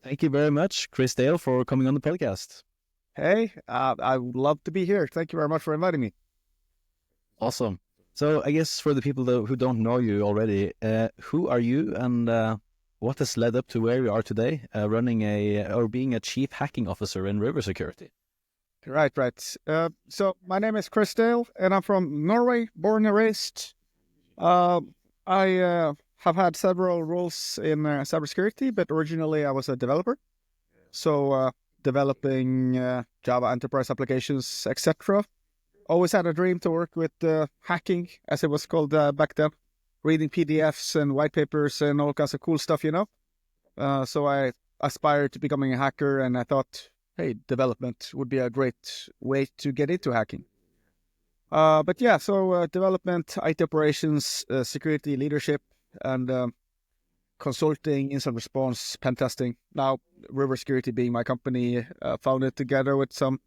Thank you very much, Chris Dale, for coming on the podcast. Hey, I would love to be here. Thank you very much for inviting me. Awesome. So, I guess for the people who don't know you already, who are you and what has led up to where you are today, running or being a chief hacking officer in river security? Right, right. So my name is Chris Dale, and I'm from Norway, born and raised. Uh, I have had several roles in cybersecurity, but originally I was a developer. So developing Java enterprise applications, etc. Always had a dream to work with hacking, as it was called back then, reading PDFs and white papers and all kinds of cool stuff. So I aspired to becoming a hacker, and I thought, hey, development would be a great way to get into hacking. But yeah, so development, IT operations, security leadership, and consulting, incident response, pen testing. Now, River Security being my company, founded together with some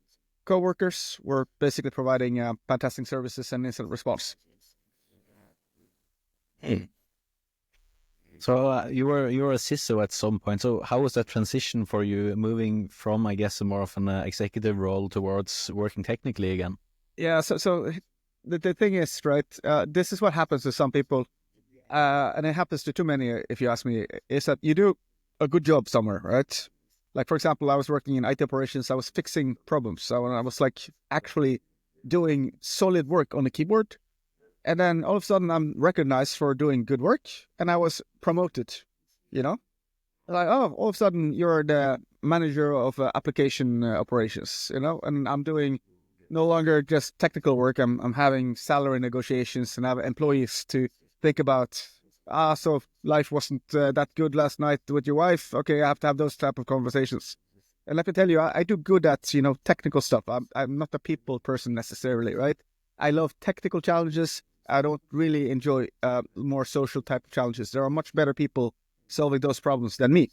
co-workers. We're basically providing pen testing services and incident response. Hmm. So you were a CISO at some point. So how was that transition for you, moving from, I guess, more of an executive role towards working technically again? Yeah, so the thing is, right, this is what happens to some people, and it happens to too many, if you ask me, is that you do a good job somewhere, right? Like, for example, I was working in IT operations, I was fixing problems. So I was like actually doing solid work on the keyboard. And then all of a sudden I'm recognized for doing good work and I was promoted, you know? Like, oh, all of a sudden you're the manager of application operations, and I'm doing no longer just technical work. I'm having salary negotiations and have employees to think about. So life wasn't that good last night with your wife. Okay, I have to have those type of conversations. And let me tell you, I do good at technical stuff. I'm not a people person necessarily, right? I love technical challenges. I don't really enjoy more social type of challenges. There are much better people solving those problems than me.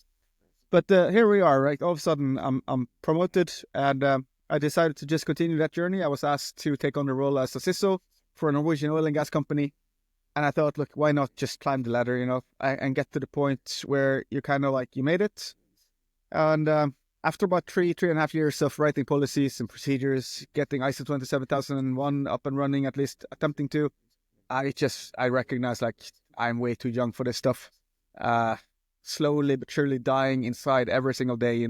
But here we are, right? All of a sudden, I'm promoted, and I decided to just continue that journey. I was asked to take on the role as a CISO for a Norwegian oil and gas company, and I thought, look, why not just climb the ladder, and get to the point where you kind of like you made it. And after about 3.5 years of writing policies and procedures, getting ISO 27001 up and running, at least attempting to, I recognize like I'm way too young for this stuff. Uh, Slowly but surely dying inside every single day.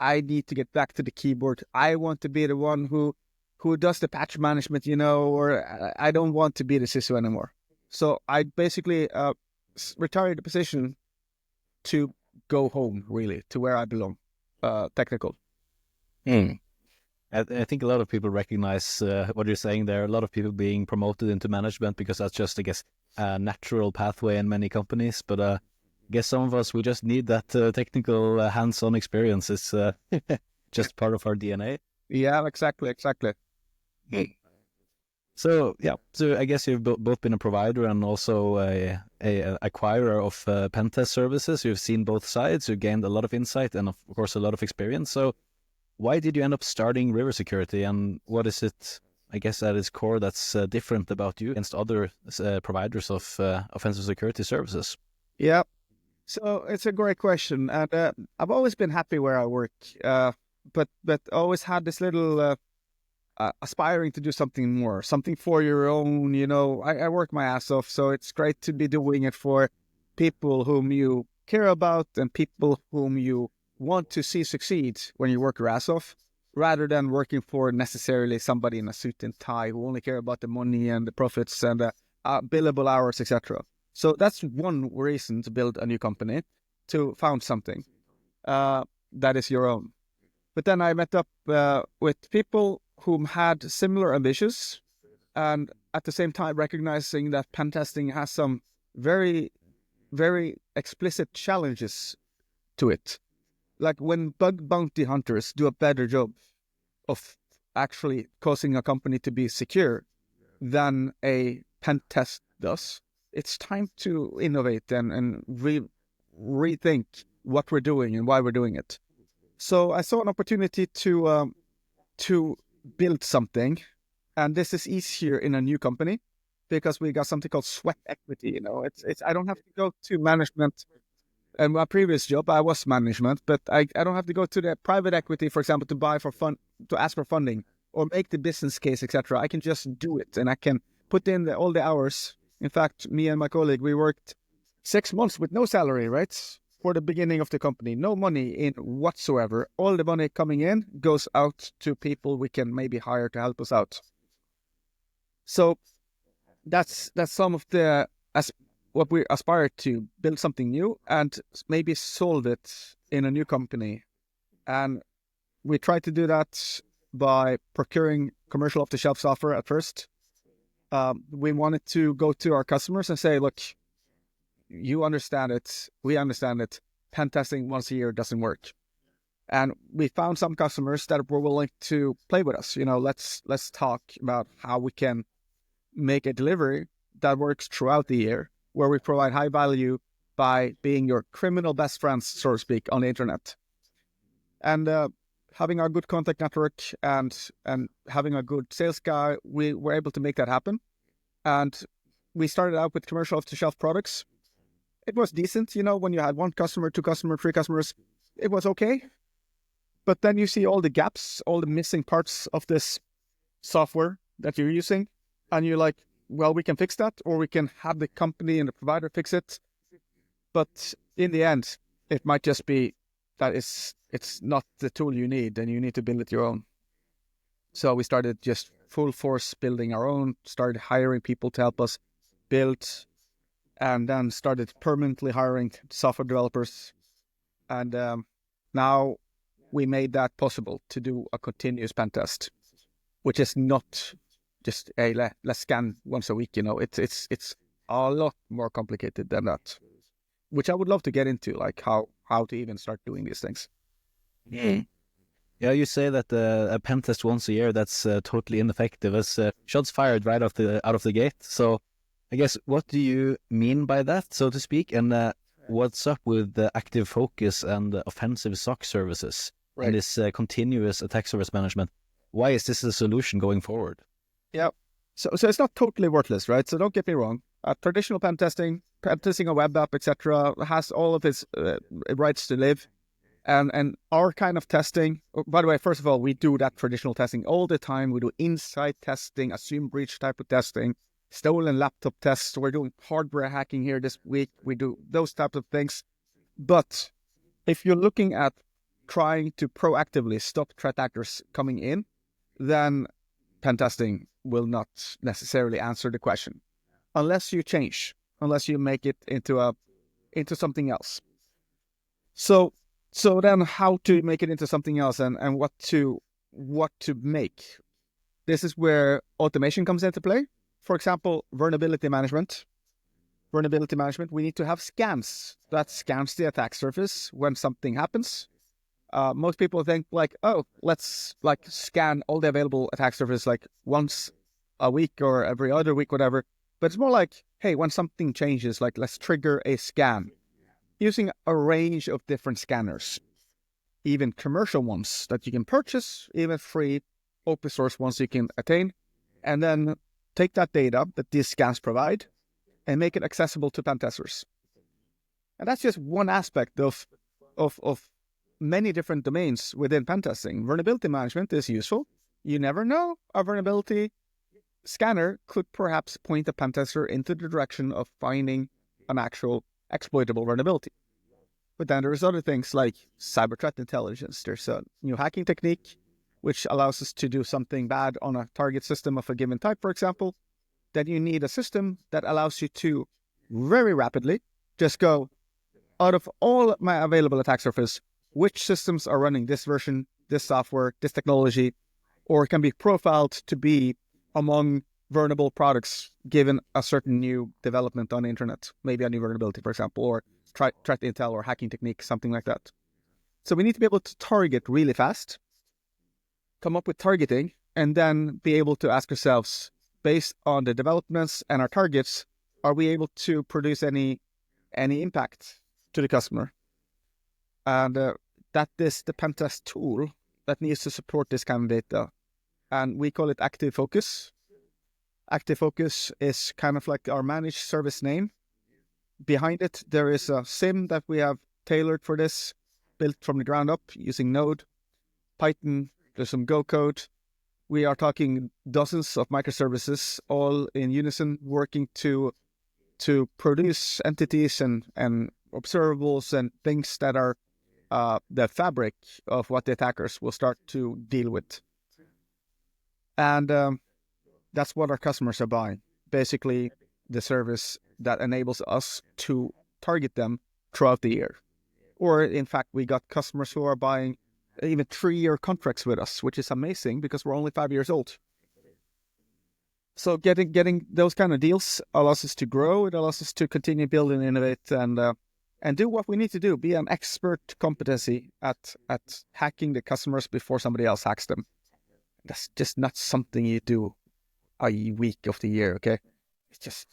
I need to get back to the keyboard. I want to be the one who does the patch management, or I don't want to be the CISO anymore. So I basically retired the position to go home, really, to where I belong, technical. Hmm. I think a lot of people recognize what you're saying there. A lot of people being promoted into management because that's just, I guess, a natural pathway in many companies. But I guess some of us, we just need that technical hands-on experience. It's just part of our DNA. Yeah, exactly, exactly. So yeah, so I guess you've both been a provider and also a acquirer of pen test services. You've seen both sides. You gained a lot of insight and of course a lot of experience. So why did you end up starting River Security, and what is it, I guess, at its core that's different about you against other providers of offensive security services? Yeah. So it's a great question, and I've always been happy where I work, but always had this little aspiring to do something more, something for your own. I work my ass off, so it's great to be doing it for people whom you care about and people whom you want to see succeed when you work your ass off, rather than working for necessarily somebody in a suit and tie who only care about the money and the profits and billable hours, etc. So that's one reason to build a new company, to found something that is your own. But then I met up with people whom had similar ambitions, and at the same time recognizing that pen testing has some very, very explicit challenges to it. Like when bug bounty hunters do a better job of actually causing a company to be secure than a pen test does, it's time to innovate and rethink what we're doing and why we're doing it. So I saw an opportunity to build something, and this is easier in a new company because we got something called sweat equity. It's I don't have to go to management in my previous job, I was management, but I don't have to go to the private equity, for example, to buy for fund, to ask for funding or make the business case, etc. I can just do it, and I can put in all the hours. In fact, me and my colleague, we worked 6 months with no salary, right? For the beginning of the company, no money in whatsoever. All the money coming in goes out to people we can maybe hire to help us out. So that's some of the what we aspire to, build something new and maybe solve it in a new company. And we try to do that by procuring commercial off-the-shelf software at first. We wanted to go to our customers and say, look, you understand it, we understand it, pen testing once a year doesn't work. And we found some customers that were willing to play with us. Let's talk about how we can make a delivery that works throughout the year, where we provide high value by being your criminal best friends, so to speak, on the internet. And having a good contact network and having a good sales guy, we were able to make that happen. And we started out with commercial off-the-shelf products. It was decent, when you had 1 customer, 2 customers, 3 customers, it was okay. But then you see all the gaps, all the missing parts of this software that you're using, and you're like, well, we can fix that, or we can have the company and the provider fix it. But in the end, it might just be that it's not the tool you need, and you need to build it your own. So we started just full force building our own, started hiring people to help us build, and then started permanently hiring software developers. And now we made that possible to do a continuous pen test, which is not just, hey, let's scan once a week. It's a lot more complicated than that, which I would love to get into, like how to even start doing these things. Yeah, you say that a pen test once a year, that's totally ineffective. As shots fired right out of the gate. So I guess, what do you mean by that, so to speak? And what's up with the active focus and offensive SOC services, right, and this continuous attack surface management? Why is this a solution going forward? Yeah. So it's not totally worthless, right? So don't get me wrong. Traditional pen testing a web app, etc., has all of its rights to live. And our kind of testing, by the way, first of all, we do that traditional testing all the time. We do inside testing, assume breach type of testing, stolen laptop tests. We're doing hardware hacking here this week. We do those types of things. But if you're looking at trying to proactively stop threat actors coming in, then pen testing will not necessarily answer the question, unless you change, unless you make it into something else. So then, how to make it into something else, and what to make? This is where automation comes into play. For example, vulnerability management. We need to have scans that scans the attack surface when something happens. Most people think like, oh, let's scan all the available attack surface like once a week or every other week, whatever. But it's more like, hey, when something changes, like let's trigger a scan using a range of different scanners, even commercial ones that you can purchase, even free open source ones you can attain, and then take that data that these scans provide and make it accessible to pen testers. And that's just one aspect of many different domains within pen testing. Vulnerability management is useful. You never know. A vulnerability scanner could perhaps point a pen tester into the direction of finding an actual exploitable vulnerability. But then there's other things like cyber threat intelligence. There's a new hacking technique which allows us to do something bad on a target system of a given type, for example. Then you need a system that allows you to very rapidly just go, out of all my available attack surface, which systems are running this version, this software, this technology, or can be profiled to be among vulnerable products given a certain new development on the internet, maybe a new vulnerability, for example, or threat intel or hacking technique, something like that. So we need to be able to target really fast, come up with targeting, and then be able to ask ourselves, based on the developments and our targets, are we able to produce any impact to the customer? And that is the pen test tool that needs to support this kind of data. And we call it Active Focus. Active Focus is kind of like our managed service name. Behind it, there is a SIM that we have tailored for this, built from the ground up using Node, Python, there's some Go code. We are talking dozens of microservices, all in unison, working to produce entities and observables and things that are the fabric of what the attackers will start to deal with. And that's what our customers are buying. Basically, the service that enables us to target them throughout the year. Or in fact, we got customers who are buying even 3-year contracts with us, which is amazing because we're only 5 years old. So getting those kind of deals allows us to grow. It allows us to continue build and innovate and do what we need to do. Be an expert competency at hacking the customers before somebody else hacks them. That's just not something you do a week of the year. Okay, it's just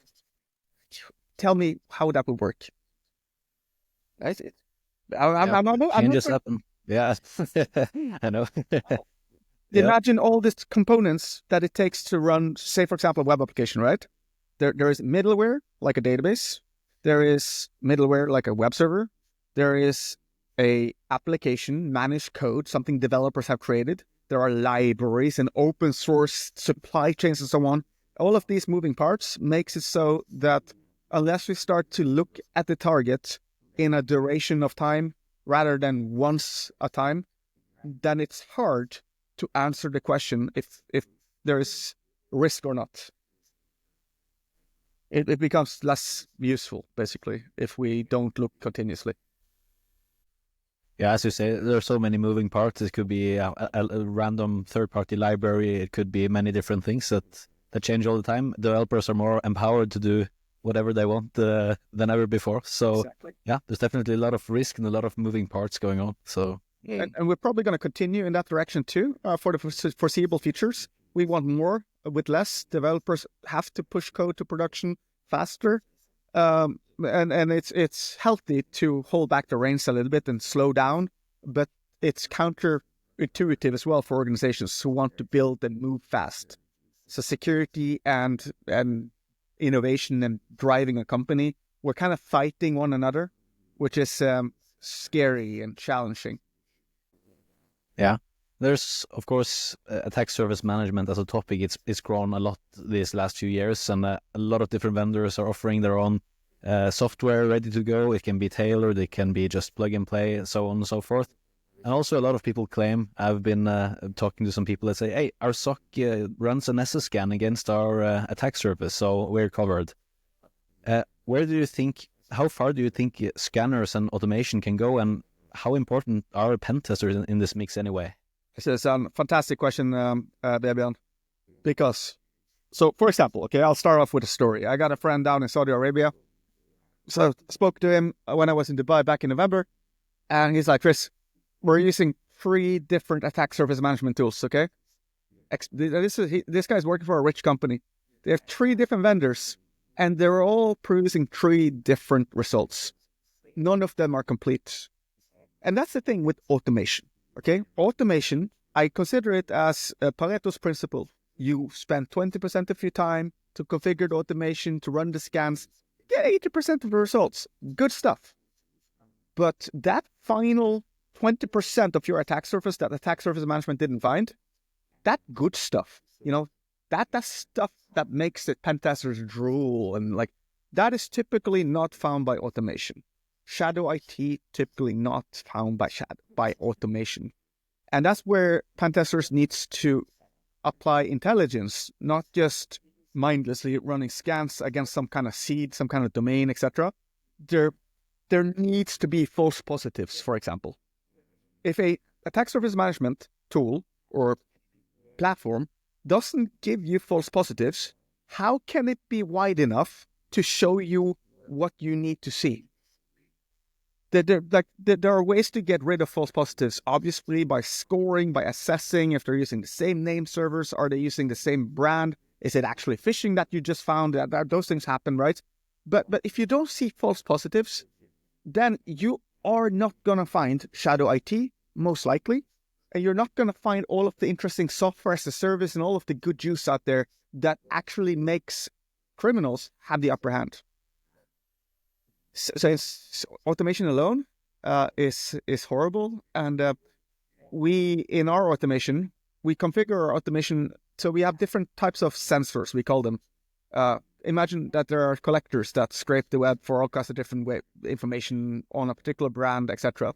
tell me how that would work. Right? Changes happen. Yeah, I know. Imagine all these components that it takes to run, say, for example, a web application, right? There is middleware, like a database. There is middleware, like a web server. There is a application, managed code, something developers have created. There are libraries and open source supply chains and so on. All of these moving parts makes it so that unless we start to look at the target in a duration of time rather than once a time, then it's hard to answer the question if there is risk or not. It becomes less useful, basically, if we don't look continuously. Yeah, as you say, there are so many moving parts. It could be a random third-party library. It could be many different things that change all the time. Developers are more empowered to do whatever they want than ever before. So, exactly. Yeah, there's definitely a lot of risk and a lot of moving parts going on. So, and we're probably going to continue in that direction too for the foreseeable futures. We want more with less. Developers have to push code to production faster. And it's healthy to hold back the reins a little bit and slow down, but it's counterintuitive as well for organizations who want to build and move fast. So security and innovation and driving a company, we're kind of fighting one another, which is scary and challenging. Yeah. There's, of course, attack surface management as a topic. It's grown a lot these last few years, and a lot of different vendors are offering their own software ready to go. It can be tailored, it can be just plug and play, so on and so forth. And also a lot of people claim, I've been talking to some people that say, hey, our SOC runs an SS scan against our attack surface, so we're covered. How far do you think scanners and automation can go, and how important are pen testers in this mix anyway? This is a fantastic question, Debian. Because, so for example, okay, I'll start off with a story. I got a friend down in Saudi Arabia. So I spoke to him when I was in Dubai back in November. And he's like, Chris, we're using 3 different attack surface management tools, okay? This guy's working for a rich company. They have 3 different vendors, and they're all producing 3 different results. None of them are complete. And that's the thing with automation, okay? Automation, I consider it as Pareto's principle. You spend 20% of your time to configure the automation, to run the scans, get 80% of the results. Good stuff. But that final 20% of your attack surface that attack surface management didn't find, that good stuff, that's stuff that makes the pen testers drool, and like that is typically not found by automation. Shadow IT typically not found by automation. And that's where pen testers needs to apply intelligence, not just mindlessly running scans against some kind of seed, some kind of domain, etc. There needs to be false positives, for example. If a attack surface management tool or platform doesn't give you false positives, how can it be wide enough to show you what you need to see? There are ways to get rid of false positives, obviously by scoring, by assessing if they're using the same name servers, are they using the same brand, is it actually phishing that you just found, that those things happen, right? But if you don't see false positives, then you are not going to find shadow IT, most likely, and you're not going to find all of the interesting software as a service and all of the good juice out there that actually makes criminals have the upper hand. So it's automation alone is horrible. And we, in our automation, we configure our automation so we have different types of sensors, we call them. Imagine that there are collectors that scrape the web for all kinds of different information on a particular brand, etc.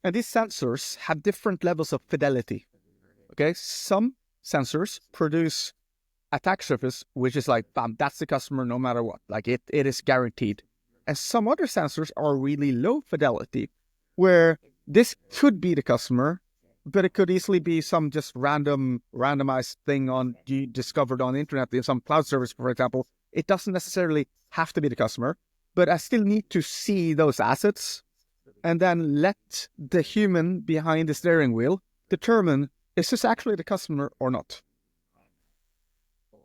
And these sensors have different levels of fidelity. Okay, some sensors produce attack surface, which is like, bam, that's the customer no matter what. Like it is guaranteed. And some other sensors are really low fidelity, where this could be the customer, but it could easily be some just randomized thing you discovered on the internet in some cloud service, for example. It doesn't necessarily have to be the customer, but I still need to see those assets and then let the human behind the steering wheel determine, is this actually the customer or not?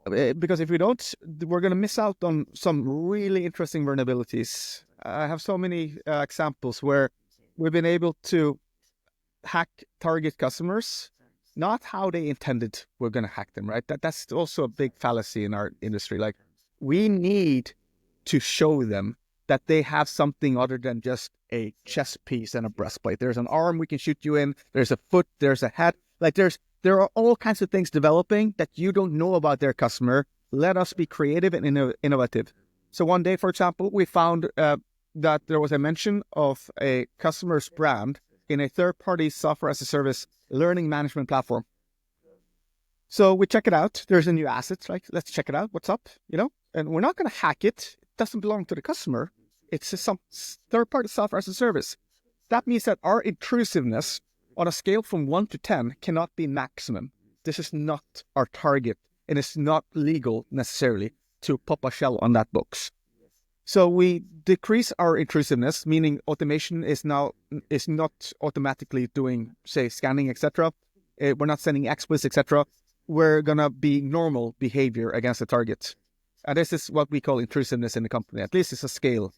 Because if we don't, we're going to miss out on some really interesting vulnerabilities. I have so many examples where we've been able to hack target customers, not how they intended we're going to hack them, right? That's also a big fallacy in our industry. Like, we need to show them that they have something other than just a chest piece and a breastplate. There's an arm we can shoot you in. There's a foot. There's a head. Like there are all kinds of things developing that you don't know about their customer. Let us be creative and innovative. So one day, for example, we found that there was a mention of a customer's brand in a third-party software as a service learning management platform. So we check it out. There's a new asset, right? Let's check it out. What's up? And we're not going to hack it. It doesn't belong to the customer. It's just some third-party software as a service. That means that our intrusiveness on a scale from 1 to 10 cannot be maximum. This is not our target, and it's not legal necessarily to pop a shell on that box. So we decrease our intrusiveness, meaning automation is not automatically doing, say, scanning, etc. We're not sending exploits, etc. We're gonna be normal behavior against the target, and this is what we call intrusiveness in the company. At least it's a scale,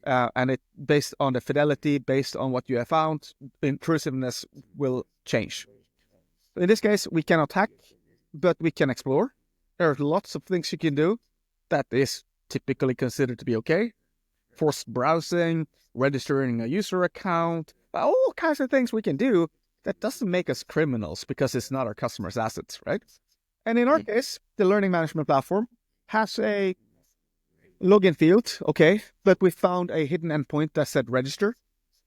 and it based on the fidelity, based on what you have found, intrusiveness will change. In this case, we cannot hack, but we can explore. There are lots of things you can do that is typically considered to be okay. Forced browsing, registering a user account, all kinds of things we can do that doesn't make us criminals because it's not our customers' assets, right? And in our case, the learning management platform has a login field, okay, but we found a hidden endpoint that said register.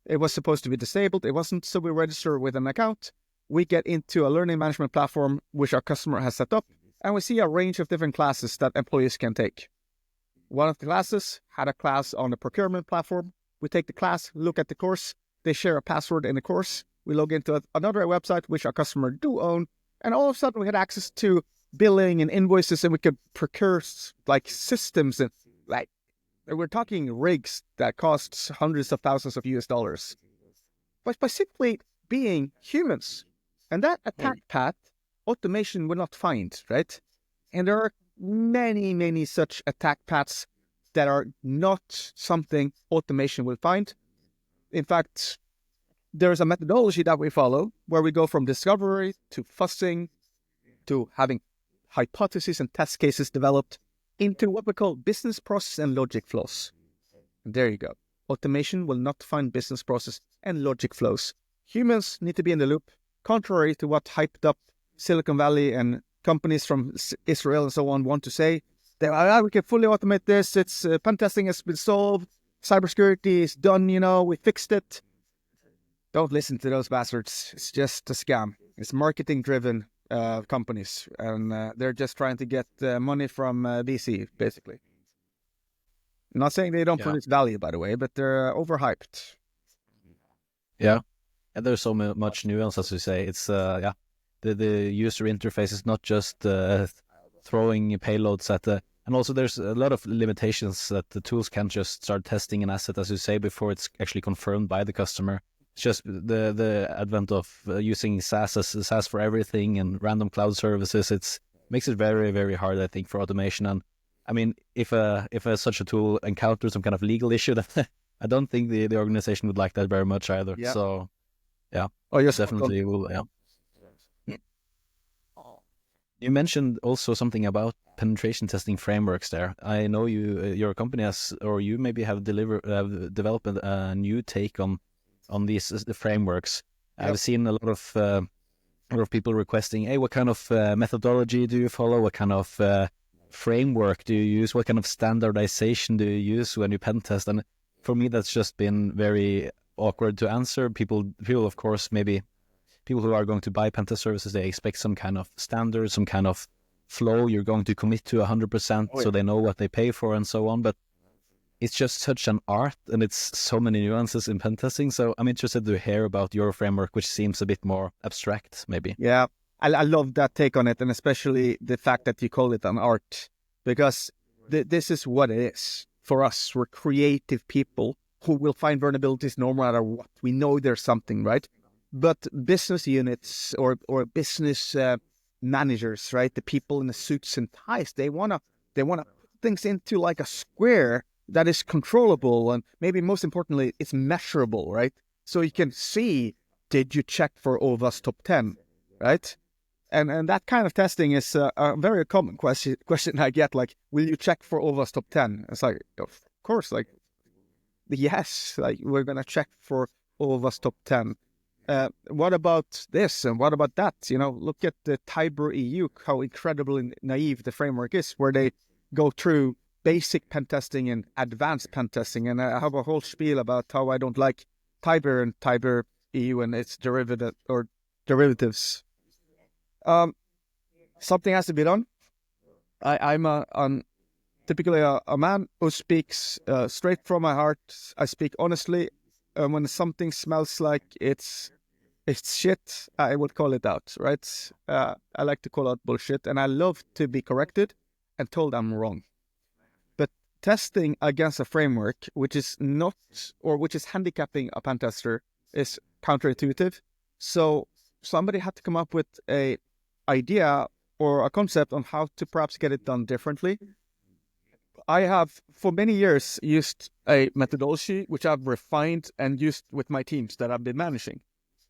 It was supposed to be disabled. It wasn't, so we register with an account. We get into a learning management platform which our customer has set up, and we see a range of different classes that employees can take. One of the classes had a class on the procurement platform. We take the class, look at the course. They share a password in the course. We log into another website which our customer do own, and all of a sudden we had access to billing and invoices, and we could procure like systems, and like we're talking rigs that cost hundreds of thousands of US dollars. But by simply being humans, and that attack path, automation will not find, right? And there are many, many such attack paths that are not something automation will find. In fact, there's a methodology that we follow where we go from discovery to fuzzing to having hypotheses and test cases developed into what we call business process and logic flows. And there you go. Automation will not find business process and logic flows. Humans need to be in the loop, contrary to what hyped up Silicon Valley and companies from Israel and so on want to say. We can fully automate this. It's pentesting has been solved. Cybersecurity is done. We fixed it. Don't listen to those bastards. It's just a scam. It's marketing-driven companies, and they're just trying to get money from VC, basically. I'm not saying they don't produce value, by the way, but they're overhyped. Yeah, and there's so much nuance, as you say. It's the user interface is not just throwing payloads at the, and also there's a lot of limitations that the tools can't just start testing an asset, as you say, before it's actually confirmed by the customer. It's just the advent of using SaaS for everything and random cloud services. It makes it very, very hard, I think, for automation. And I mean, if such a tool encounters some kind of legal issue, then I don't think the organization would like that very much either. Yeah. So, yeah, yes, definitely will. Yeah. You mentioned also something about penetration testing frameworks there. I know your company has, or you maybe have developed a new take on on these the frameworks. Yep. I've seen a lot of people requesting, hey, what kind of methodology do you follow? What kind of framework do you use? What kind of standardization do you use when you pen test? And for me, that's just been very awkward to answer. People, of course, maybe people who are going to buy pen test services, they expect some kind of standard, some kind of flow you're going to commit to 100%, so they know what they pay for and so on. But it's just such an art, and it's so many nuances in pen testing. So I'm interested to hear about your framework, which seems a bit more abstract, maybe. Yeah, I love that take on it, and especially the fact that you call it an art, because this is what it is. For us, we're creative people who will find vulnerabilities no matter what. We know there's something, right? But business units or business managers, right? The people in the suits and ties, they wanna put things into like a square that is controllable, and maybe most importantly, it's measurable, right? So you can see, did you check for OWASP top 10, right? And that kind of testing is a very common question I get, like, will you check for OWASP top 10? It's like, of course, like, yes, like, we're going to check for OWASP top 10. What about this and what about that? You know, look at the Tiber EU, how incredibly naive the framework is, where they go through basic pen testing and advanced pen testing. And I have a whole spiel about how I don't like Tiber and Tiber EU and its derivatives. Something has to be done. I'm typically a man who speaks straight from my heart. I speak honestly. When something smells like it's shit, I would call it out, right? I like to call out bullshit, and I love to be corrected and told I'm wrong. But testing against a framework which is not, or which is handicapping a pen tester, is counterintuitive. So somebody had to come up with a idea or a concept on how to perhaps get it done differently. I have for many years used a methodology which I've refined and used with my teams that I've been managing.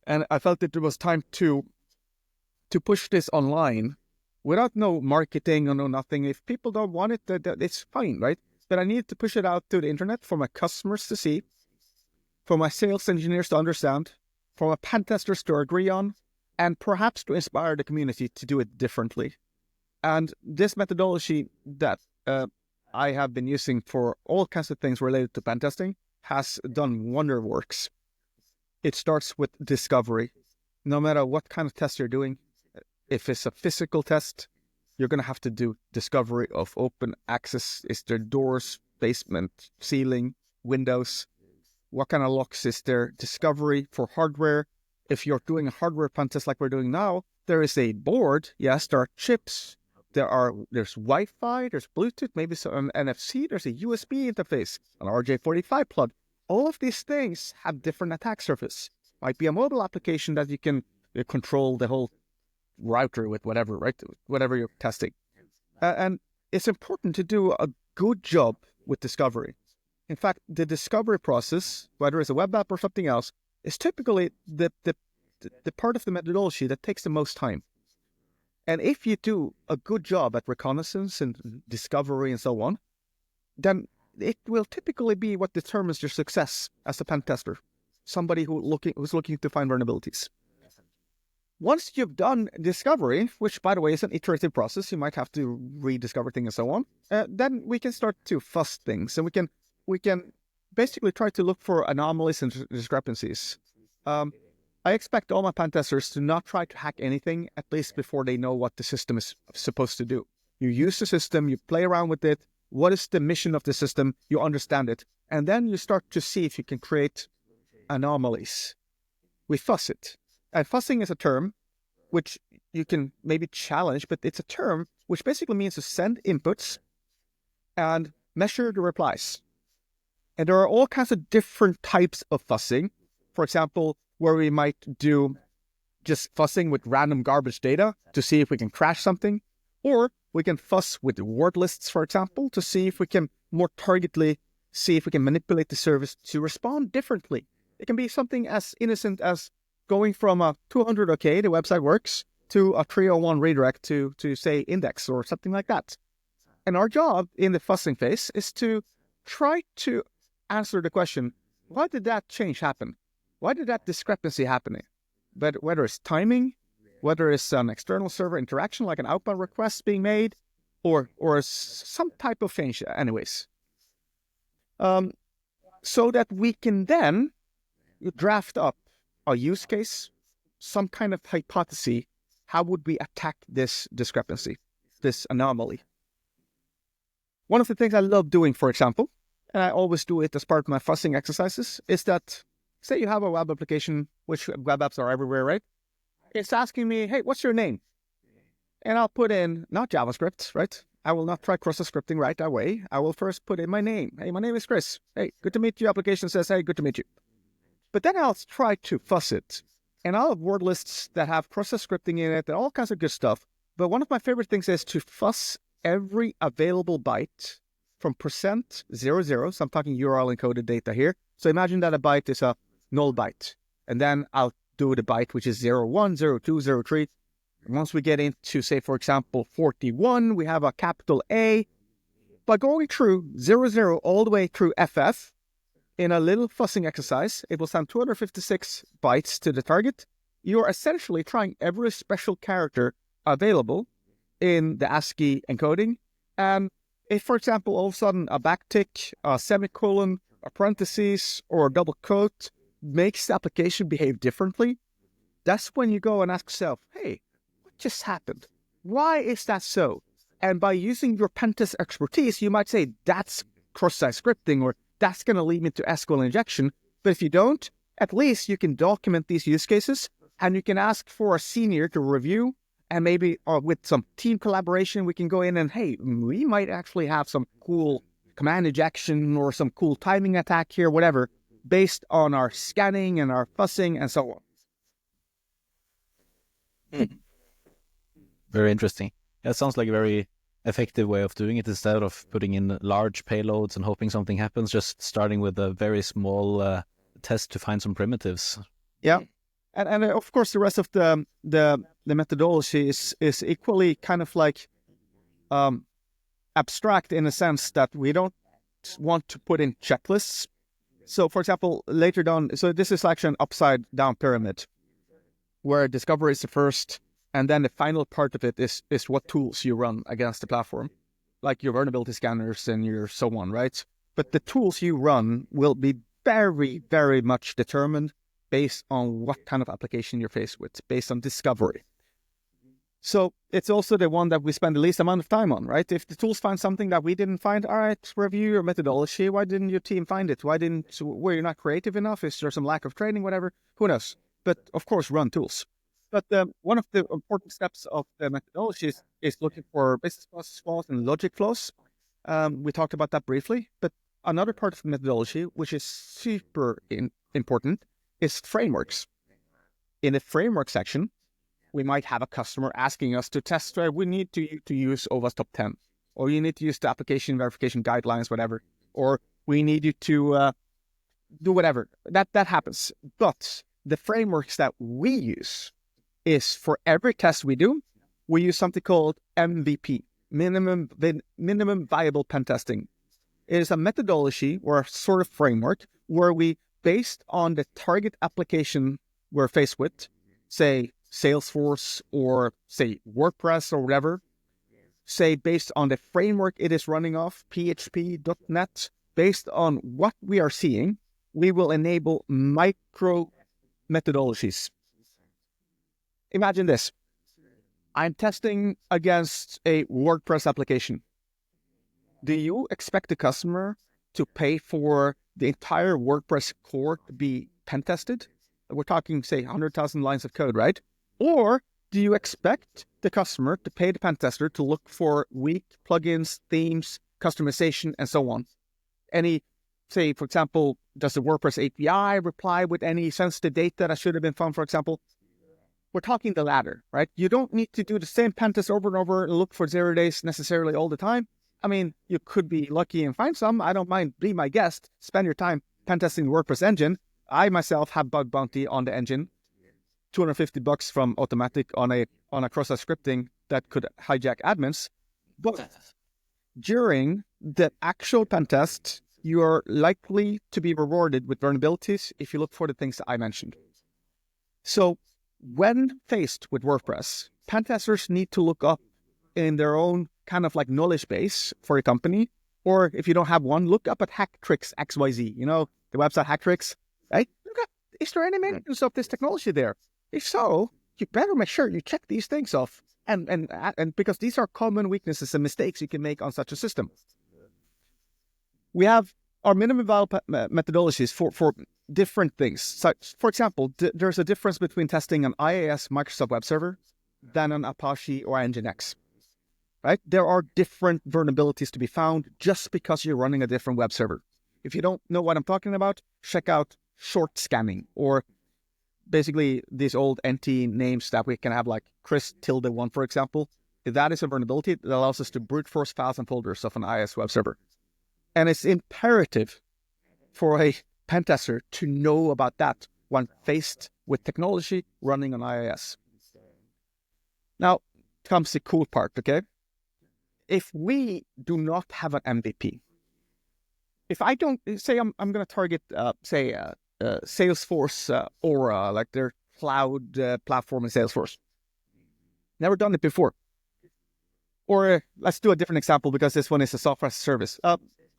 And I felt that it was time to push this online without no marketing or no nothing. If people don't want it, it's fine, right? But I needed to push it out to the internet for my customers to see, for my sales engineers to understand, for my pen testers to agree on, and perhaps to inspire the community to do it differently. And this methodology that I have been using for all kinds of things related to pen testing has done wonder works. It starts with discovery. No matter what kind of test you're doing, if it's a physical test, you're going to have to do discovery of open access. Is there doors, basement, ceiling, windows? What kind of locks is there? Discovery for hardware. If you're doing a hardware pen test like we're doing now, there is a board. Yes, there are chips. There's Wi-Fi, there's Bluetooth, maybe some NFC, there's a USB interface, an RJ45 plug. All of these things have different attack surface. Might be a mobile application that you can control the whole router with whatever, right? Whatever you're testing. And it's important to do a good job with discovery. In fact, the discovery process, whether it's a web app or something else, is typically the part of the methodology that takes the most time. And if you do a good job at reconnaissance and discovery and so on, then it will typically be what determines your success as a pen tester. Somebody who's looking to find vulnerabilities. Once you've done discovery, which by the way is an iterative process, you might have to rediscover things and so on, then we can start to fuss things, and we can basically try to look for anomalies and discrepancies. I expect all my pen testers to not try to hack anything, at least before they know what the system is supposed to do. You use the system, you play around with it. What is the mission of the system? You understand it. And then you start to see if you can create anomalies. We fuss it. And fussing is a term which you can maybe challenge, but it's a term which basically means to send inputs and measure the replies. And there are all kinds of different types of fussing. For example, where we might do just fussing with random garbage data to see if we can crash something. Or we can fuss with word lists, for example, to see if we can more targetedly see if we can manipulate the service to respond differently. It can be something as innocent as going from a 200 OK, the website works, to a 301 redirect to say index or something like that. And our job in the fussing phase is to try to answer the question, why did that change happen? why did that discrepancy happen? But whether it's timing, whether it's an external server interaction like an outbound request being made, or some type of change, anyways. So that we can then draft up a use case, some kind of hypothesis. How would we attack this discrepancy, this anomaly? One of the things I love doing, for example, and I always do it as part of my fuzzing exercises, is that, say you have a web application, which web apps are everywhere, right? It's asking me, hey, what's your name? And I'll put in, not JavaScript, right? I will not try cross-scripting right away. I will first put in my name. Hey, my name is Chris. Hey, good to meet you. Application says, hey, good to meet you. But then I'll try to fuzz it. And I'll have word lists that have process scripting in it and all kinds of good stuff. But one of my favorite things is to fuzz every available byte from %00. So I'm talking URL encoded data here. So imagine that a byte is a null byte. And then I'll do the byte, which is 01, 02, 03. And once we get into, say, for example, 41, we have a capital A. By going through 00 all the way through FF, in a little fuzzing exercise, it will send 256 bytes to the target. You are essentially trying every special character available in the ASCII encoding. And if, for example, all of a sudden a backtick, a semicolon, a parentheses, or a double quote makes the application behave differently, that's when you go and ask yourself, hey, what just happened? Why is that so? And by using your pentest expertise, you might say that's cross-site scripting, or that's going to lead me to SQL injection. But if you don't, at least you can document these use cases and you can ask for a senior to review, and maybe with some team collaboration, we can go in and, hey, we might actually have some cool command injection or some cool timing attack here, whatever, based on our scanning and our fuzzing and so on. Very interesting. That sounds like a very effective way of doing it, instead of putting in large payloads and hoping something happens, just starting with a very small test to find some primitives. Yeah. And of course, the rest of the methodology is equally kind of like abstract, in a sense that we don't want to put in checklists. So, for example, later down, so this is actually an upside down pyramid where discovery is the first, and then the final part of it is what tools you run against the platform, like your vulnerability scanners and your so on, right? But the tools you run will be very, very much determined based on what kind of application you're faced with, based on discovery. So it's also the one that we spend the least amount of time on, right? If the tools find something that we didn't find, all right, review your methodology. Why didn't your team find it? Were you not creative enough? Is there some lack of training, whatever? Who knows? But of course, run tools. But one of the important steps of the methodology is looking for business process flaws and logic flaws. We talked about that briefly, but another part of the methodology, which is super important, is frameworks. In the framework section, we might have a customer asking us to test, we need to use OWASP Top 10, or you need to use the application verification guidelines, whatever, or we need you to do whatever. That happens. But the frameworks that we use is, for every test we do, we use something called MVP, minimum viable pen testing. It is a methodology or a sort of framework where we, based on the target application we're faced with, say Salesforce or say WordPress or whatever, say based on the framework it is running off, PHP, .NET, based on what we are seeing, we will enable micro methodologies. Imagine this. I'm testing against a WordPress application. Do you expect the customer to pay for the entire WordPress core to be pen tested? We're talking, say, 100,000 lines of code, right? Or do you expect the customer to pay the pen tester to look for weak plugins, themes, customization, and so on? Any, say, for example, does the WordPress API reply with any sensitive data that should have been found, for example? We're talking the latter, right? You don't need to do the same pen test over and over and look for 0 days necessarily all the time. I mean, you could be lucky and find some. I don't mind. Be my guest. Spend your time pen testing the WordPress engine. I myself have bug bounty on the engine, $250 from Automatic on a cross-site scripting that could hijack admins. But during the actual pen test, you are likely to be rewarded with vulnerabilities if you look for the things that I mentioned. So when faced with WordPress, pen testers need to look up in their own kind of like knowledge base for a company, or if you don't have one, look up at Hacktricks XYZ, the website Hacktricks, right? Look up, is there any mentions of this technology there? If so, you better make sure you check these things off, and because these are common weaknesses and mistakes you can make on such a system. We have our minimum viable methodologies for different things. So, for example, there's a difference between testing an IIS Microsoft Web Server than an Apache or Nginx, right? There are different vulnerabilities to be found just because you're running a different web server. If you don't know what I'm talking about, check out short scanning, or basically these old NT names that we can have, like Chris tilde1, for example. That is a vulnerability that allows us to brute force files and folders of an IIS web server. And it's imperative for a pen tester to know about that when faced with technology running on IIS. Now comes the cool part, okay? If we do not have an MVP, if I don't say I'm going to target, Salesforce Aura, like their cloud platform in Salesforce. Never done it before. Or let's do a different example, because this one is a software as a service.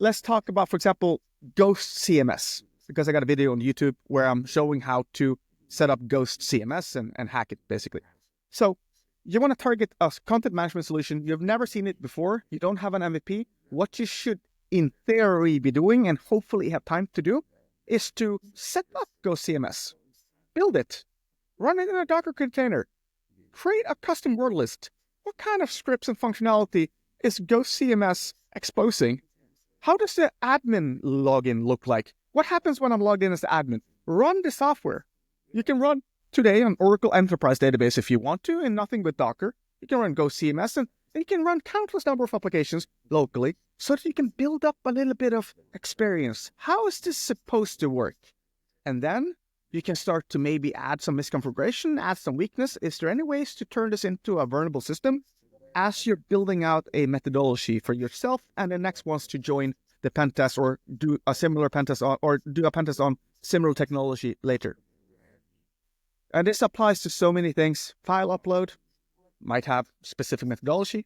Let's talk about, for example, Ghost CMS, because I got a video on YouTube where I'm showing how to set up Ghost CMS and hack it, basically. So you want to target a content management solution. You've never seen it before. You don't have an MVP. What you should, in theory, be doing, and hopefully have time to do, is to set up Ghost CMS, build it, run it in a Docker container, create a custom word list. What kind of scripts and functionality is Ghost CMS exposing? How does the admin login look like? What happens when I'm logged in as the admin? Run the software. You can run today an Oracle Enterprise database if you want to, and nothing but Docker. You can run Ghost CMS, and you can run countless number of applications locally, so that you can build up a little bit of experience. How is this supposed to work? And then you can start to maybe add some misconfiguration, add some weakness. Is there any ways to turn this into a vulnerable system as you're building out a methodology for yourself and the next ones to join the pen test, or do a similar pen test or do a pen test on similar technology later? And this applies to so many things. File upload might have specific methodology.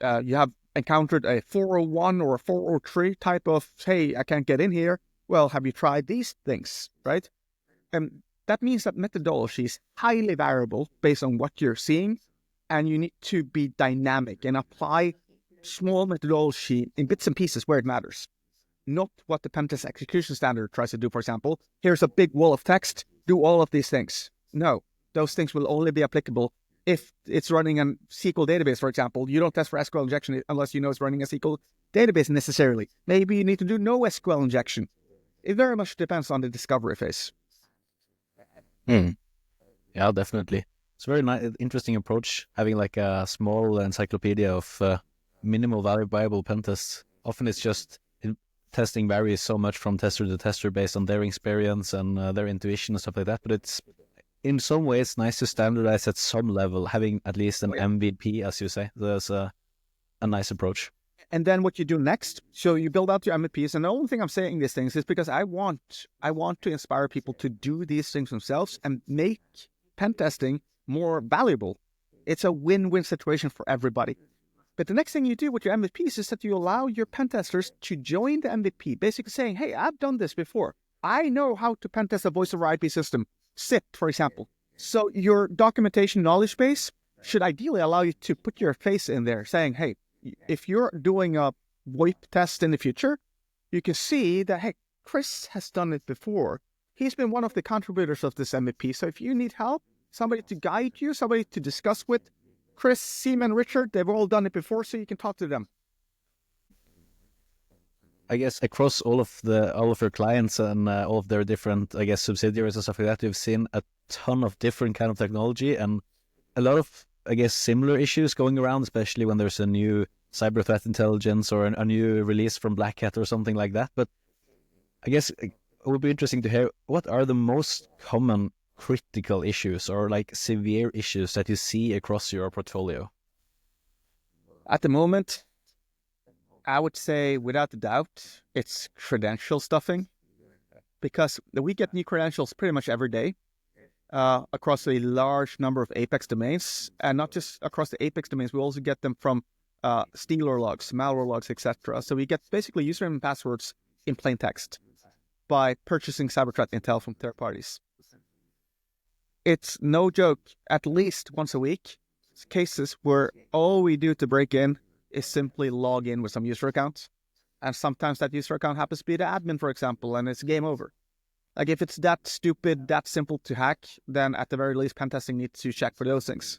You have encountered a 401 or a 403 type of, hey, I can't get in here. Well, have you tried these things, right? And that means that methodology is highly variable based on what you're seeing, and you need to be dynamic and apply small methodology in bits and pieces where it matters. Not what the pentest execution standard tries to do, for example. Here's a big wall of text, do all of these things. No, those things will only be applicable if it's running a SQL database, for example. You don't test for SQL injection unless you know it's running a SQL database necessarily. Maybe you need to do no SQL injection. It very much depends on the discovery phase. Yeah, definitely. It's a very interesting approach, having like a small encyclopedia of minimal viable pen tests. Often it's just testing varies so much from tester to tester based on their experience and their intuition and stuff like that. But it's in some ways nice to standardize at some level, having at least an MVP, as you say. There's a nice approach. And then what you do next, so you build out your MVPs. And the only thing I'm saying these things is because I want to inspire people to do these things themselves and make pen testing more valuable. It's a win-win situation for everybody. But the next thing you do with your MVPs is that you allow your pen testers to join the MVP, basically saying, hey, I've done this before. I know how to pen test a voice over IP system, SIP, for example. So your documentation knowledge base should ideally allow you to put your face in there saying, hey, if you're doing a VoIP test in the future, you can see that, hey, Chris has done it before. He's been one of the contributors of this MVP. So if you need help, somebody to guide you, somebody to discuss with, Chris, Seaman, Richard, they've all done it before, so you can talk to them. I guess across all of your clients and all of their different, I guess, subsidiaries and stuff like that, you've seen a ton of different kind of technology and a lot of, I guess, similar issues going around, especially when there's a new cyber threat intelligence or a new release from Black Hat or something like that. But I guess it would be interesting to hear, what are the most common critical issues or like severe issues that you see across your portfolio? At the moment, I would say, without a doubt, it's credential stuffing, because we get new credentials pretty much every day across a large number of Apex domains, and not just across the Apex domains. We also get them from stealer logs, malware logs, etc. So we get basically username and passwords in plain text by purchasing cyber threat intel from third parties. It's no joke, at least once a week, cases where all we do to break in is simply log in with some user account. And sometimes that user account happens to be the admin, for example, and it's game over. Like, if it's that stupid, that simple to hack, then at the very least, pen testing needs to check for those things.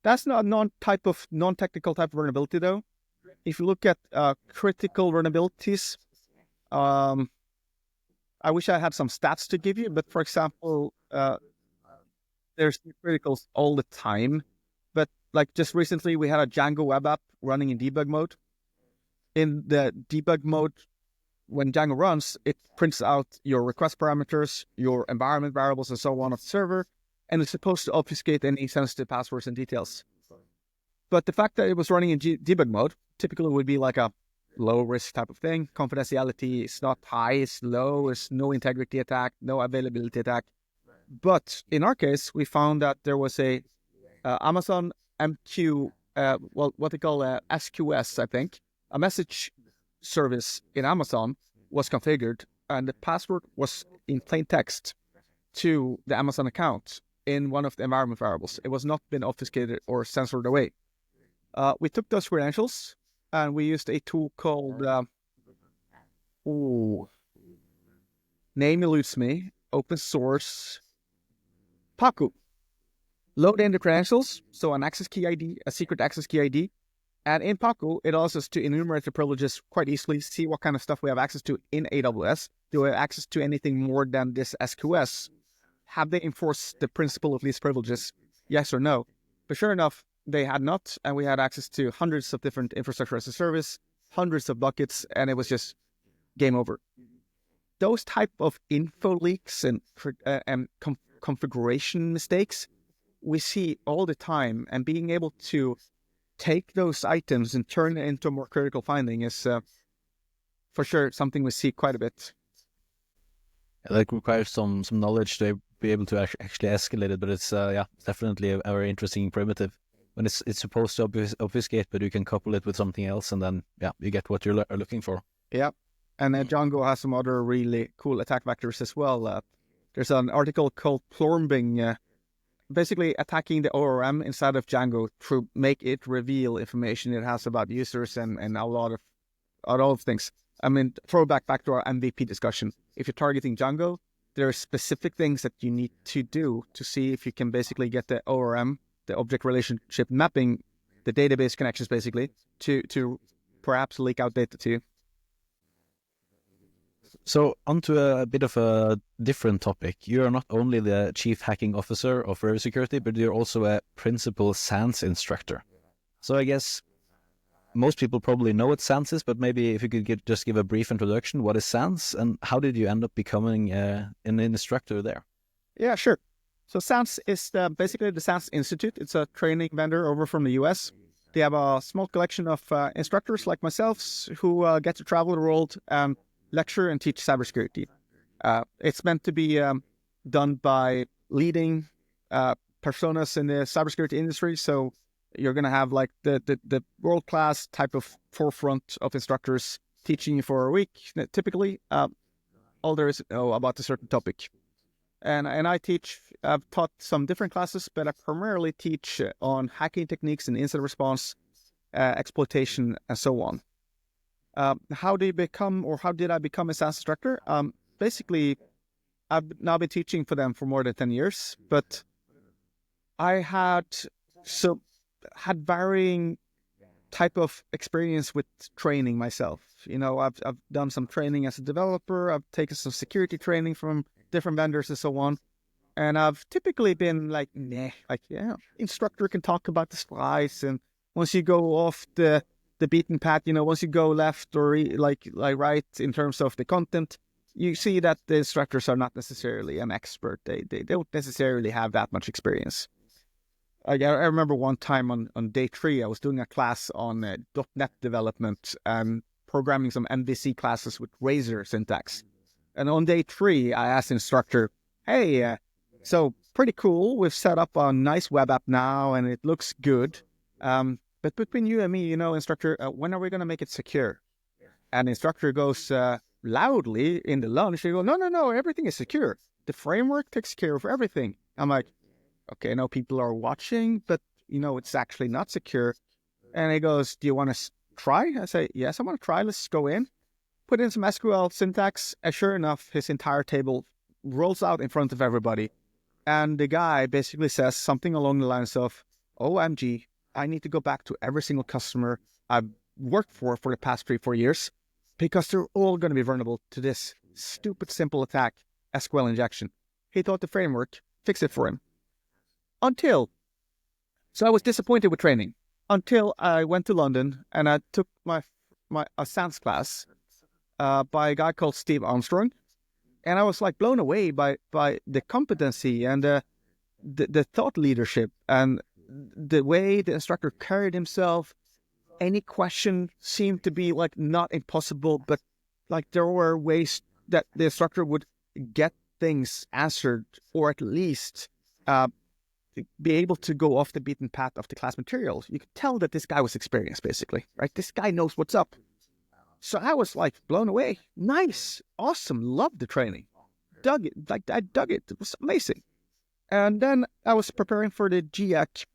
That's not non-technical type of vulnerability, though. If you look at critical vulnerabilities, I wish I had some stats to give you, but for example, there's criticals all the time. But like just recently, we had a Django web app running in debug mode. In the debug mode, when Django runs, it prints out your request parameters, your environment variables, and so on of the server, and it's supposed to obfuscate any sensitive passwords and details. But the fact that it was running in debug mode typically would be like a low-risk type of thing. Confidentiality is not high, it's low, it's no integrity attack, no availability attack. But in our case, we found that there was a Amazon MQ, what they call SQS, I think, a message service in Amazon was configured, and the password was in plain text to the Amazon account in one of the environment variables. It was not been obfuscated or censored away. We took those credentials and we used a tool called name eludes me, open source, Paku. Load in the credentials, so an access key ID, a secret access key ID, and in Paku, it allows us to enumerate the privileges quite easily, see what kind of stuff we have access to in AWS. Do we have access to anything more than this SQS? Have they enforced the principle of least privileges? Yes or no? But sure enough, they had not, and we had access to hundreds of different infrastructure as a service, hundreds of buckets, and it was just game over. Those type of info leaks and configuration mistakes we see all the time, and being able to take those items and turn it into a more critical finding is for sure something we see quite a bit. Like, requires some knowledge to be able to actually escalate it, but it's definitely a very interesting primitive when it's supposed to obfuscate, but you can couple it with something else, and then you get what you're looking for. Yeah, and Django has some other really cool attack vectors as well. There's an article called Plombing, basically attacking the ORM inside of Django to make it reveal information it has about users and a lot of things. I mean, throwback back to our MVP discussion. If you're targeting Django, there are specific things that you need to do to see if you can basically get the ORM, the object relationship mapping, the database connections basically, to perhaps leak out data to you. So onto a bit of a different topic. You are not only the Chief Hacking Officer of River Security, but you're also a Principal SANS instructor. So I guess most people probably know what SANS is, but maybe if you could just give a brief introduction, what is SANS and how did you end up becoming an instructor there? Yeah, sure. So SANS is basically the SANS Institute. It's a training vendor over from the US. They have a small collection of instructors like myself who get to travel the world and lecture and teach cybersecurity. It's meant to be done by leading personas in the cybersecurity industry. So you're going to have like the world-class type of forefront of instructors teaching you for a week, typically. All there is to know about a certain topic. And I've taught some different classes, but I primarily teach on hacking techniques and incident response, exploitation, and so on. How did I become a SANS instructor? Basically, I've now been teaching for them for more than 10 years, but I had varying type of experience with training myself. You know, I've done some training as a developer. I've taken some security training from different vendors and so on. And I've typically been like, instructor can talk about the slides. And once you go off the beaten path, you know, once you go left or like right in terms of the content, you see that the instructors are not necessarily an expert. They don't necessarily have that much experience. I remember one time on day 3, I was doing a class on .NET development and programming some MVC classes with Razor syntax. And on day 3, I asked the instructor, hey, so pretty cool. We've set up a nice web app now and it looks good. But between you and me, you know, instructor, when are we going to make it secure? And the instructor goes loudly in the lunch. He goes, no, everything is secure. The framework takes care of everything. I'm like, okay, I know people are watching, but, you know, it's actually not secure. And he goes, do you want to try? I say, yes, I want to try. Let's go in. Put in some SQL syntax. And sure enough, his entire table rolls out in front of everybody. And the guy basically says something along the lines of, OMG, I need to go back to every single customer I've worked for the past 3-4 years, because they're all going to be vulnerable to this stupid, simple attack, SQL injection. He thought the framework fixed it for him. So I was disappointed with training until I went to London and I took my SANS class by a guy called Steve Armstrong. And I was like blown away by the competency and the thought leadership and the way the instructor carried himself. Any question seemed to be like not impossible, but like there were ways that the instructor would get things answered, or at least be able to go off the beaten path of the class materials. You could tell that this guy was experienced, basically, right? This guy knows what's up. So I was like blown away. Nice, awesome, loved the training, dug it. Like I dug it. It was amazing. And then I was preparing for the GIAC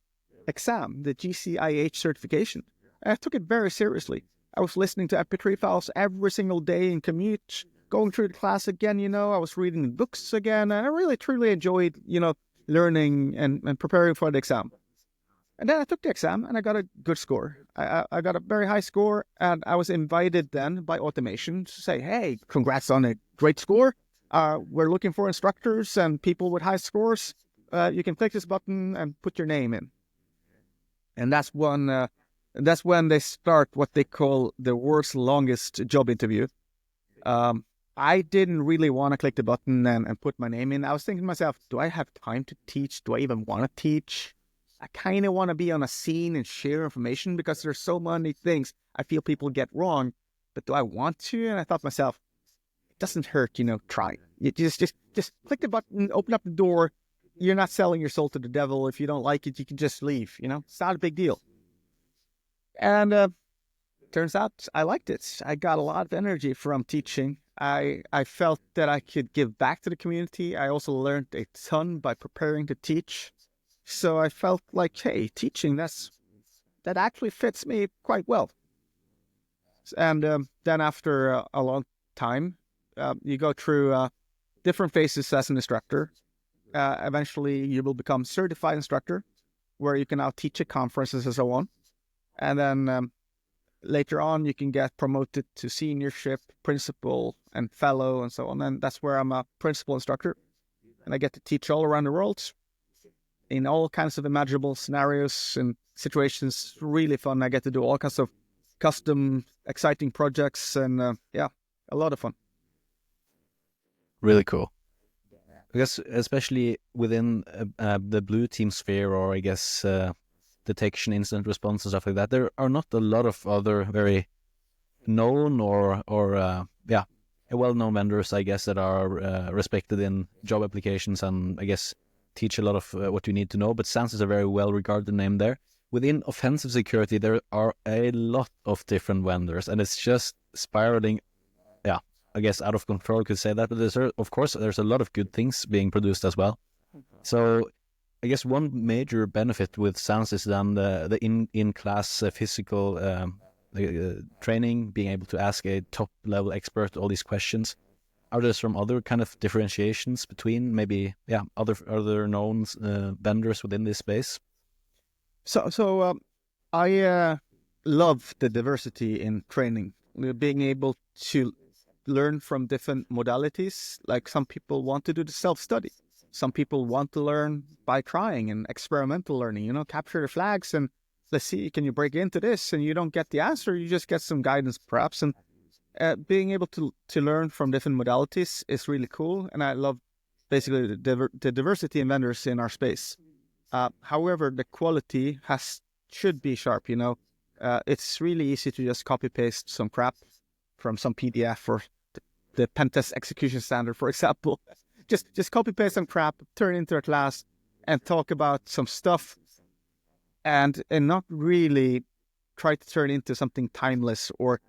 exam, the GCIH certification. And I took it very seriously. I was listening to MP3 files every single day in commute, going through the class again, you know, I was reading books again, and I really, truly enjoyed, you know, learning and preparing for the exam. And then I took the exam and I got a good score. I got a very high score, and I was invited then by automation to say, hey, congrats on a great score. We're looking for instructors and people with high scores. You can click this button and put your name in. And that's when they start what they call the world's longest job interview. I didn't really want to click the button and put my name in. I was thinking to myself, do I have time to teach? Do I even want to teach? I kind of want to be on a scene and share information because there's so many things I feel people get wrong. But do I want to? And I thought to myself, it doesn't hurt, you know, try. You just click the button, open up the door. You're not selling your soul to the devil. If you don't like it, you can just leave, you know. It's not a big deal. And turns out I liked it. I got a lot of energy from teaching. I felt that I could give back to the community. I also learned a ton by preparing to teach. So I felt like, hey, teaching, that actually fits me quite well. And then after a long time, you go through different phases as an instructor. Eventually, you will become certified instructor, where you can now teach at conferences and so on. And then later on, you can get promoted to seniorship, principal, and fellow, and so on. And that's where I'm a principal instructor. And I get to teach all around the world in all kinds of imaginable scenarios and situations. Really fun. I get to do all kinds of custom, exciting projects, and a lot of fun. Really cool. I guess especially within the blue team sphere, or I guess detection, incident response, and stuff like that, there are not a lot of other very known or well-known vendors, I guess, that are respected in job applications and I guess teach a lot of what you need to know. But SANS is a very well-regarded name there. Within offensive security, there are a lot of different vendors, and it's just spiraling, I guess, out of control, could say that. But there's a lot of good things being produced as well. So I guess one major benefit with SANS is then the in-class physical training, being able to ask a top-level expert all these questions. Are there some other kind of differentiations between maybe other known vendors within this space? So I love the diversity in training, being able to learn from different modalities. Like some people want to do the self-study. Some people want to learn by trying and experimental learning, capture the flags and let's see, can you break into this? And you don't get the answer, you just get some guidance perhaps. And being able to learn from different modalities is really cool. And I love basically the diversity in vendors in our space. However, the quality should be sharp. It's really easy to just copy paste some crap from some PDF or the pentest execution standard, for example. Just copy paste some crap, turn it into a class, and talk about some stuff, and not really try to turn it into something timeless. Or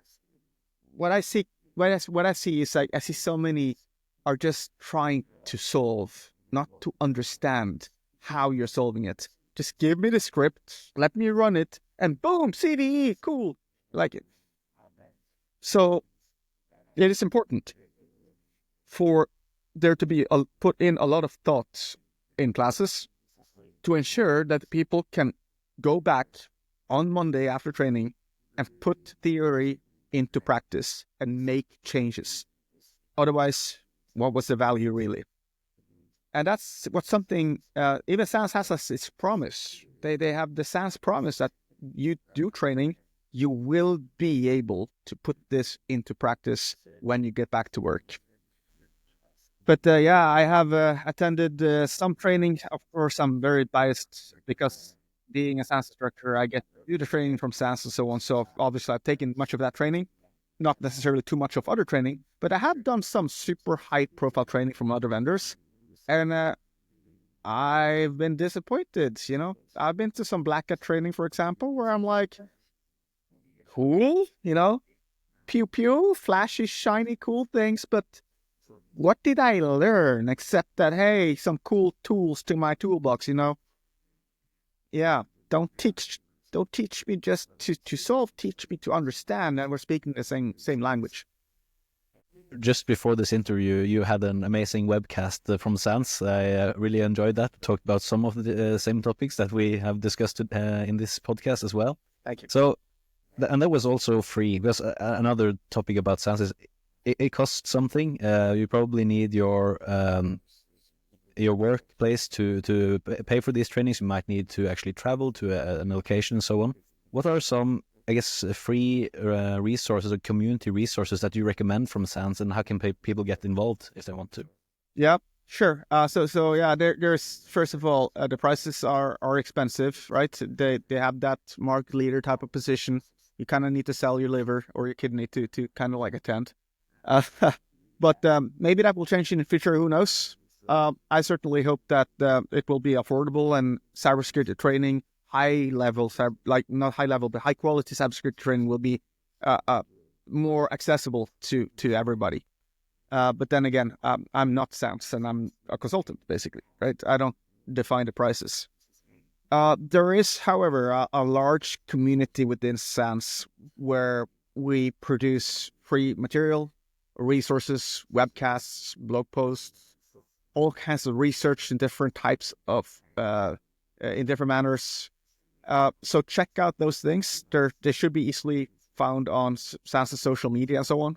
what I see is like I see so many are just trying to solve, not to understand how you're solving it. Just give me the script, let me run it, and boom, CDE, cool, like it. So it is important for there to be put in a lot of thoughts in classes to ensure that people can go back on Monday after training and put theory into practice and make changes. Otherwise, what was the value really? And that's what something, even SANS has its promise. They have the SANS promise that you do training, you will be able to put this into practice when you get back to work. But yeah, I have attended some training. Of course, I'm very biased because being a SANS instructor, I get to do the training from SANS and so on. So obviously, I've taken much of that training, not necessarily too much of other training, but I have done some super high-profile training from other vendors, and I've been disappointed. I've been to some Black Hat training, for example, where I'm like, cool, pew pew, flashy, shiny, cool things, but what did I learn except that, hey, some cool tools to my toolbox, Yeah, don't teach me just to solve, teach me to understand, and we're speaking the same language. Just before this interview, you had an amazing webcast from SANS. I really enjoyed that. Talked about some of the same topics that we have discussed in this podcast as well. Thank you. So, and that was also free, because another topic about SANS is it costs something. You probably need your workplace to pay for these trainings. You might need to actually travel to an location and so on. What are some, I guess, free resources or community resources that you recommend from SANS, and how can people get involved if they want to? Yeah, sure. So yeah, there's first of all, the prices are expensive, right? They have that market leader type of position. You kind of need to sell your liver or your kidney to kind of like attend. But maybe that will change in the future. Who knows? I certainly hope that it will be affordable, and cybersecurity training, high level, not high level, but high quality cybersecurity training will be more accessible to everybody. But then again, I'm not SANS, and I'm a consultant, basically, right? I don't define the prices. There is, however, a large community within SANS where we produce free material, resources, webcasts, blog posts, all kinds of research in different types of, in different manners. So check out those things. They should be easily found on SANS' social media and so on.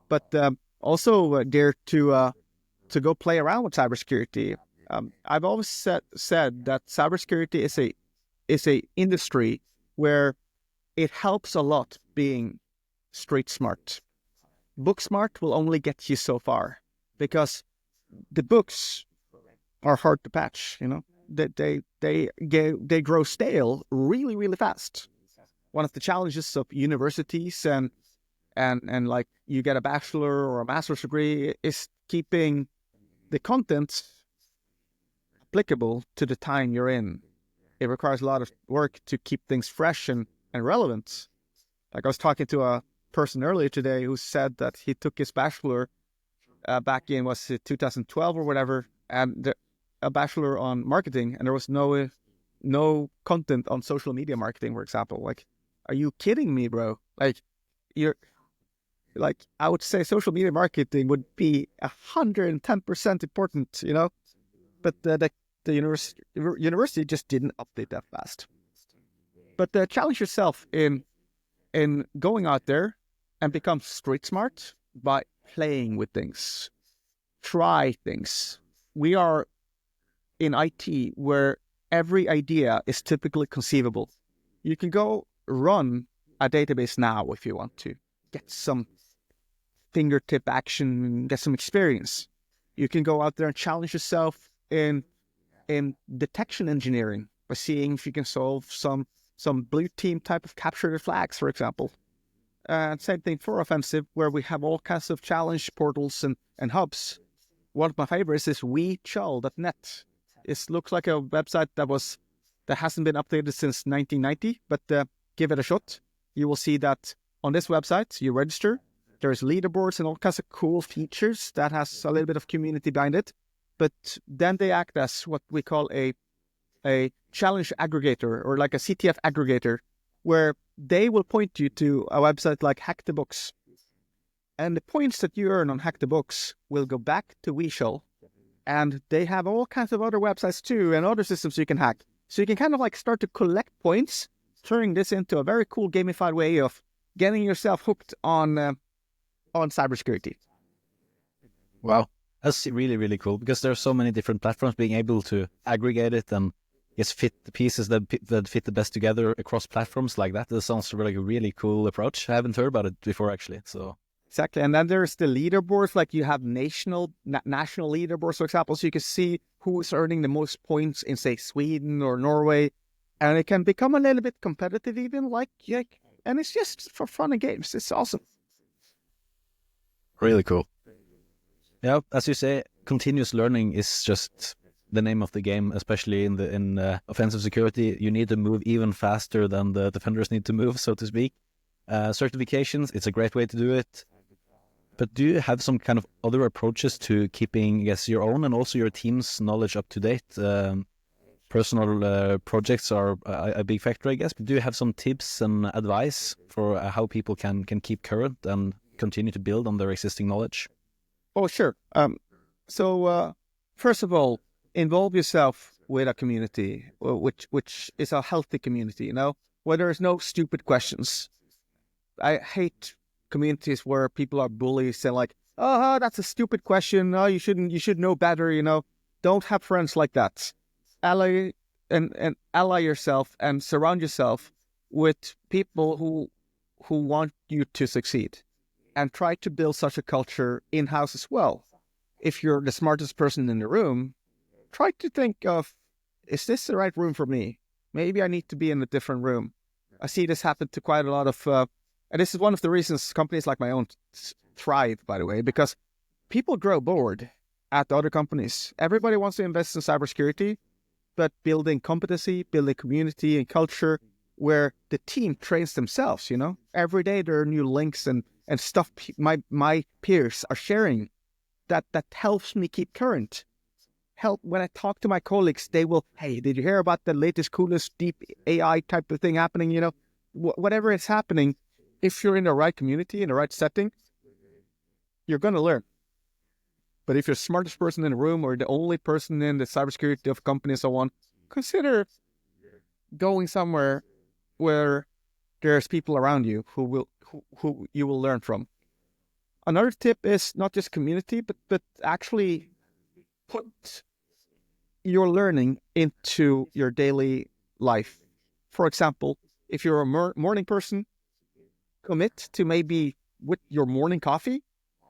But also dare to go play around with cybersecurity. I've always said that cybersecurity is a industry where it helps a lot being street smart. Book smart will only get you so far, because the books are hard to patch. They grow stale really, really fast. One of the challenges of universities and like you get a bachelor or a master's degree is keeping the content applicable to the time you're in. It requires a lot of work to keep things fresh and relevant. Like I was talking to a person earlier today who said that he took his bachelor back in, was it 2012 or whatever, and a bachelor on marketing, and there was no content on social media marketing, for example. Like, are you kidding me, bro? Like, I would say social media marketing would be 110% important, but the university just didn't update that fast. But challenge yourself in going out there and become street smart by playing with things. Try things. We are in IT where every idea is typically conceivable. You can go run a database now if you want to. Get some fingertip action, get some experience. You can go out there and challenge yourself in in detection engineering by seeing if you can solve some blue team type of captured flags, for example. Same thing for offensive, where we have all kinds of challenge portals and hubs. One of my favorites is wechal.net. It looks like a website that hasn't been updated since 1990, but give it a shot. You will see that on this website, you register. There's leaderboards and all kinds of cool features that has a little bit of community behind it. But then they act as what we call a challenge aggregator, or like a CTF aggregator, where they will point you to a website like Hack the Box. And the points that you earn on Hack the Box will go back to wechal. And they have all kinds of other websites too, and other systems you can hack. So you can kind of like start to collect points, turning this into a very cool gamified way of getting yourself hooked on cybersecurity. Wow, that's really, really cool, because there are so many different platforms. Being able to aggregate it and just fit the pieces that fit the best together across platforms like that. That sounds like a really cool approach. I haven't heard about it before, actually. So exactly, and then there's the leaderboards. Like you have national leaderboards, for example, so you can see who is earning the most points in, say, Sweden or Norway, and it can become a little bit competitive, even and it's just for fun and games. It's awesome. Really cool. Yeah, as you say, continuous learning is just the name of the game, especially in offensive security. You need to move even faster than the defenders need to move, so to speak. Certifications, it's a great way to do it. But do you have some kind of other approaches to keeping, I guess, your own and also your team's knowledge up to date? Personal projects are a big factor, I guess. But do you have some tips and advice for how people can keep current and continue to build on their existing knowledge? Oh, sure. So first of all, involve yourself with a community, which is a healthy community, where there is no stupid questions. I hate communities where people are bullies and like, oh, that's a stupid question. No, you should know better, Don't have friends like that. Ally yourself and surround yourself with people who want you to succeed, and try to build such a culture in-house as well. If you're the smartest person in the room, try to think of, is this the right room for me? Maybe I need to be in a different room. I see this happen to quite a lot of, and this is one of the reasons companies like my own thrive, by the way, because people grow bored at the other companies. Everybody wants to invest in cybersecurity, but building competency, building community and culture where the team trains themselves, Every day there are new links and stuff my peers are sharing that helps me keep current. When I talk to my colleagues, they will, hey, did you hear about the latest, coolest, deep AI type of thing happening? Whatever is happening, if you're in the right community, in the right setting, you're going to learn. But if you're the smartest person in the room or the only person in the cybersecurity of a company and so on, consider going somewhere where there's people around you who you will learn from. Another tip is not just community, but actually put your learning into your daily life. For example, if you're a morning person, commit to maybe with your morning coffee,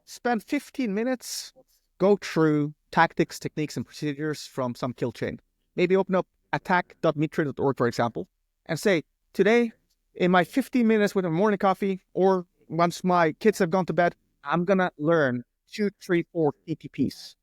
spend 15 minutes, go through tactics, techniques, and procedures from some kill chain. Maybe open up attack.mitre.org, for example, and say, today, in my 15 minutes with a morning coffee, or once my kids have gone to bed, I'm going to learn 2, 3, 4 TTPs.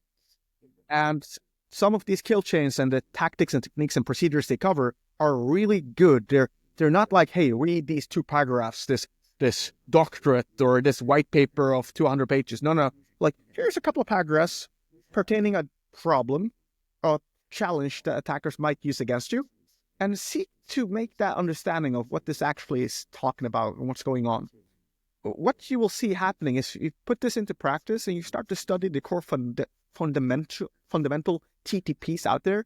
And some of these kill chains and the tactics and techniques and procedures they cover are really good. They're not like, hey, read these 2 paragraphs, this doctorate or this white paper of 200 pages. No. Like, here's a couple of paragraphs pertaining a problem or challenge that attackers might use against you, and seek to make that understanding of what this actually is talking about and what's going on. What you will see happening is you put this into practice and you start to study the core fundamental TTPs out there,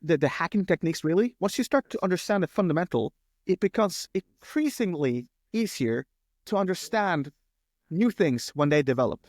the hacking techniques really. Once you start to understand the fundamental, it becomes increasingly easier to understand new things when they develop.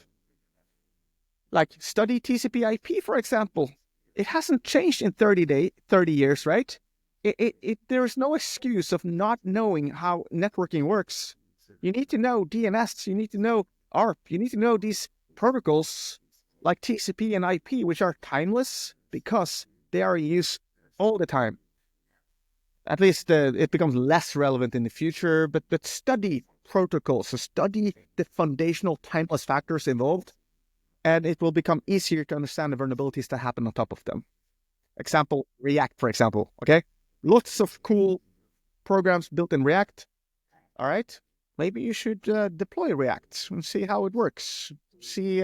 Like study TCP IP, for example. It hasn't changed in 30 years, right? There is no excuse of not knowing how networking works. You need to know DNS, you need to know ARP, you need to know these protocols like TCP and IP, which are timeless because they are used all the time. At least it becomes less relevant in the future, but study protocols, so study the foundational timeless factors involved, and it will become easier to understand the vulnerabilities that happen on top of them. Example, React, for example, okay? Lots of cool programs built in React. All right, maybe you should deploy React and see how it works. See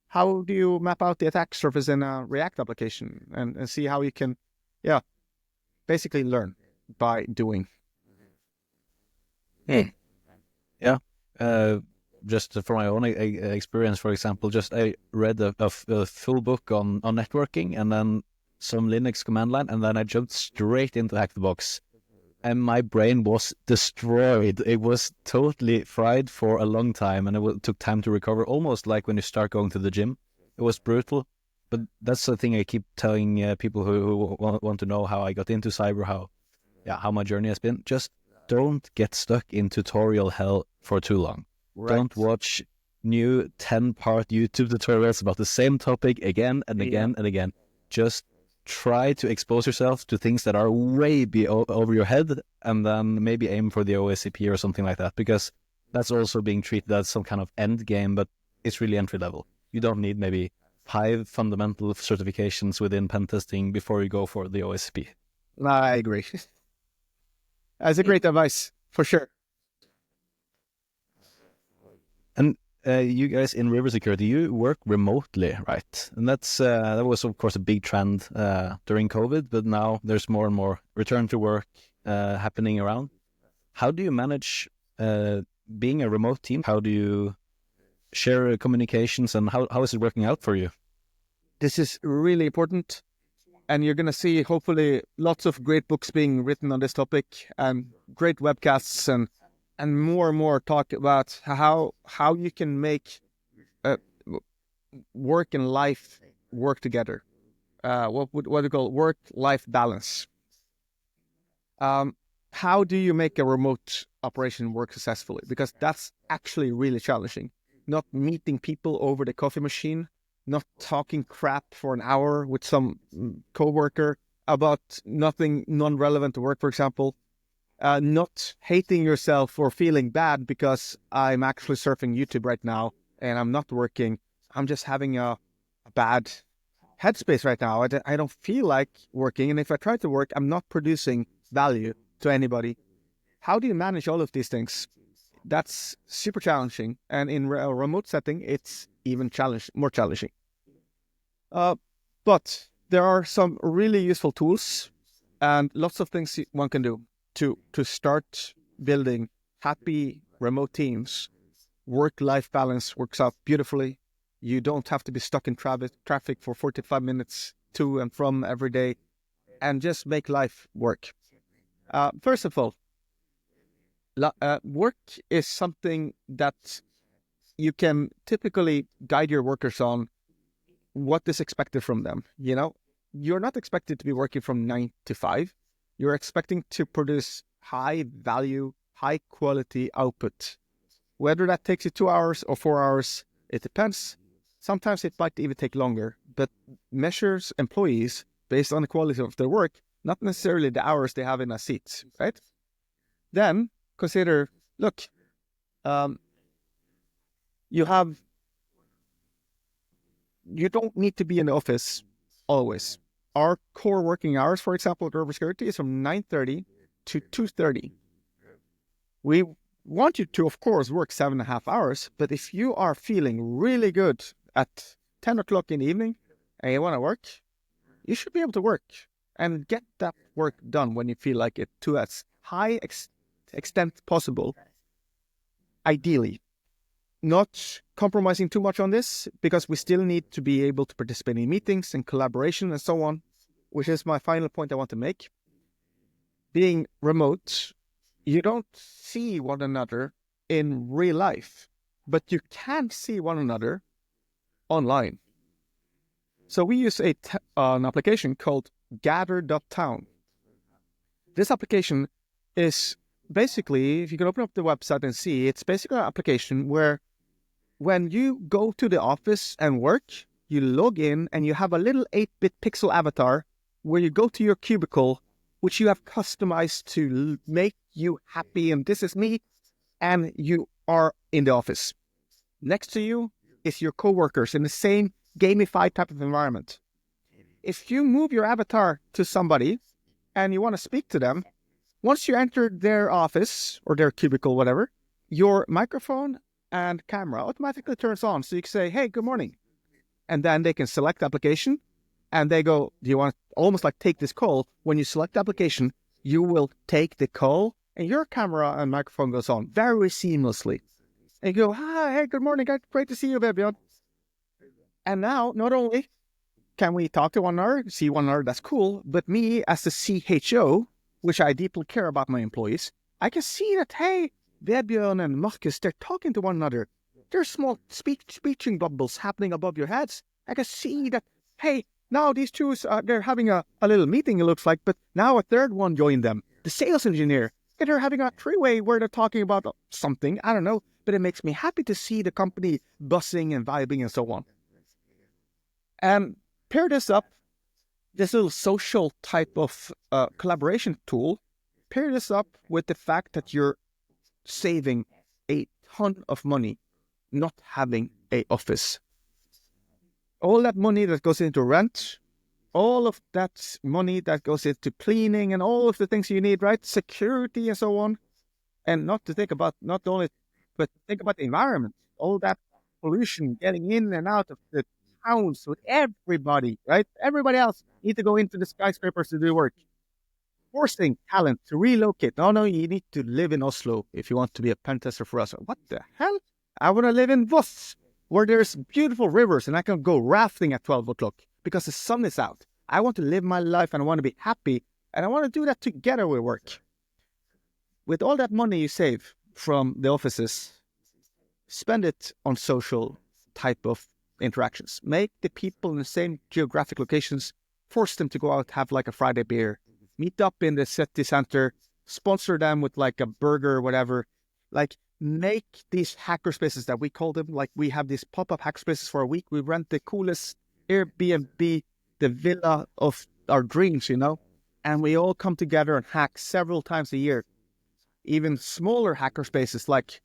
how do you map out the attack surface in a React application, and see how you can, basically learn by doing. Yeah. Just from my own experience, for example, I read a full book on networking and then some Linux command line, and then I jumped straight into Hack the Box. And my brain was destroyed. It was totally fried for a long time, and it took time to recover, almost like when you start going to the gym. It was brutal. But that's the thing I keep telling people who want to know how I got into cyber, how my journey has been. Just don't get stuck in tutorial hell for too long. Right. Don't watch new 10-part YouTube tutorials about the same topic again and again and again. Just try to expose yourself to things that are way over your head, and then maybe aim for the OSCP or something like that, because that's also being treated as some kind of end game, but it's really entry level. You don't need maybe 5 fundamental certifications within pentesting before you go for the OSCP. I agree. That's a great advice, for sure. And you guys in River Security, you work remotely, right? And that was, of course, a big trend during COVID, but now there's more and more return to work happening around. How do you manage being a remote team? How do you share communications, and how is it working out for you? This is really important, and you're going to see, hopefully, lots of great books being written on this topic, and great webcasts, and more and more talk about how you can make work and life work together. What do you call work-life balance? How do you make a remote operation work successfully? Because that's actually really challenging. Not meeting people over the coffee machine, not talking crap for an hour with some coworker about nothing non-relevant to work, for example. Not hating yourself or feeling bad because I'm actually surfing YouTube right now and I'm not working. I'm just having a bad headspace right now. I don't feel like working. And if I try to work, I'm not producing value to anybody. How do you manage all of these things? That's super challenging. And in a remote setting, it's even more challenging. But there are some really useful tools and lots of things one can do to start building happy remote teams. Work-life balance works out beautifully. You don't have to be stuck in traffic for 45 minutes to and from every day, and just make life work. First of all, work is something that you can typically guide your workers on what is expected from them. You know, you're not expected to be working from 9 to 5. You're expecting to produce high value, high quality output. Whether that takes you 2 hours or 4 hours, it depends. Sometimes it might even take longer, but measures employees based on the quality of their work, not necessarily the hours they have in a seat, right? Then consider, look, you don't need to be in the office always. Our core working hours, for example, at River Security is from 9:30 to 2:30. We want you to, of course, work 7.5 hours, but if you are feeling really good at 10 o'clock in the evening and you want to work, you should be able to work and get that work done when you feel like it, to as high extent possible, ideally. Not compromising too much on this, because we still need to be able to participate in meetings and collaboration and so on, which is my final point I want to make. Being remote, you don't see one another in real life, but you can see one another online. So we use an application called gather.town. This application is basically, if you can open up the website and see, it's basically an application where when you go to the office and work, you log in and you have a little 8-bit pixel avatar where you go to your cubicle, which you have customized to make you happy, and this is me, and you are in the office. Next to you is your coworkers in the same gamified type of environment. If you move your avatar to somebody and you want to speak to them, once you enter their office or their cubicle, whatever, your microphone and camera automatically turns on. So you can say, hey, good morning. And then they can select the application and they go, do you want to almost like take this call? When you select the application, you will take the call and your camera and microphone goes on very seamlessly. And you go, hi, hey, good morning. Great to see you, Vebjørn. And now, not only can we talk to one another, see one another, that's cool, but me as the CHO, which I deeply care about my employees, I can see that, hey, Vebjørn and Marcus, they're talking to one another. There's small speeching bubbles happening above your heads. I can see that, hey, now these two, they're having a little meeting, it looks like, but now a third one joined them, the sales engineer. And they're having a three-way where they're talking about something, I don't know, but it makes me happy to see the company buzzing and vibing and so on. And pair this up, this little social type of collaboration tool, pair this up with the fact that you're saving a ton of money not having an office. All that money that goes into rent, all of that money that goes into cleaning and all of the things you need, right? Security and so on. And not to think about, not only, but think about the environment, all that pollution getting in and out of the towns with everybody, right? Everybody else need to go into the skyscrapers to do work. Forcing talent to relocate. No, you need to live in Oslo if you want to be a pen tester for us. What the hell? I want to live in Voss, where there's beautiful rivers and I can go rafting at 12 o'clock because the sun is out. I want to live my life and I want to be happy and I want to do that together with work. With all that money you save from the offices, spend it on social type of interactions. Make the people in the same geographic locations, force them to go out, have like a Friday beer, meet up in the city center, sponsor them with like a burger or whatever. Like make these hacker spaces that we call them, like we have these pop-up hacker spaces for a week. We rent the coolest Airbnb, the villa of our dreams, you know, and we all come together and hack several times a year. Even smaller hacker spaces like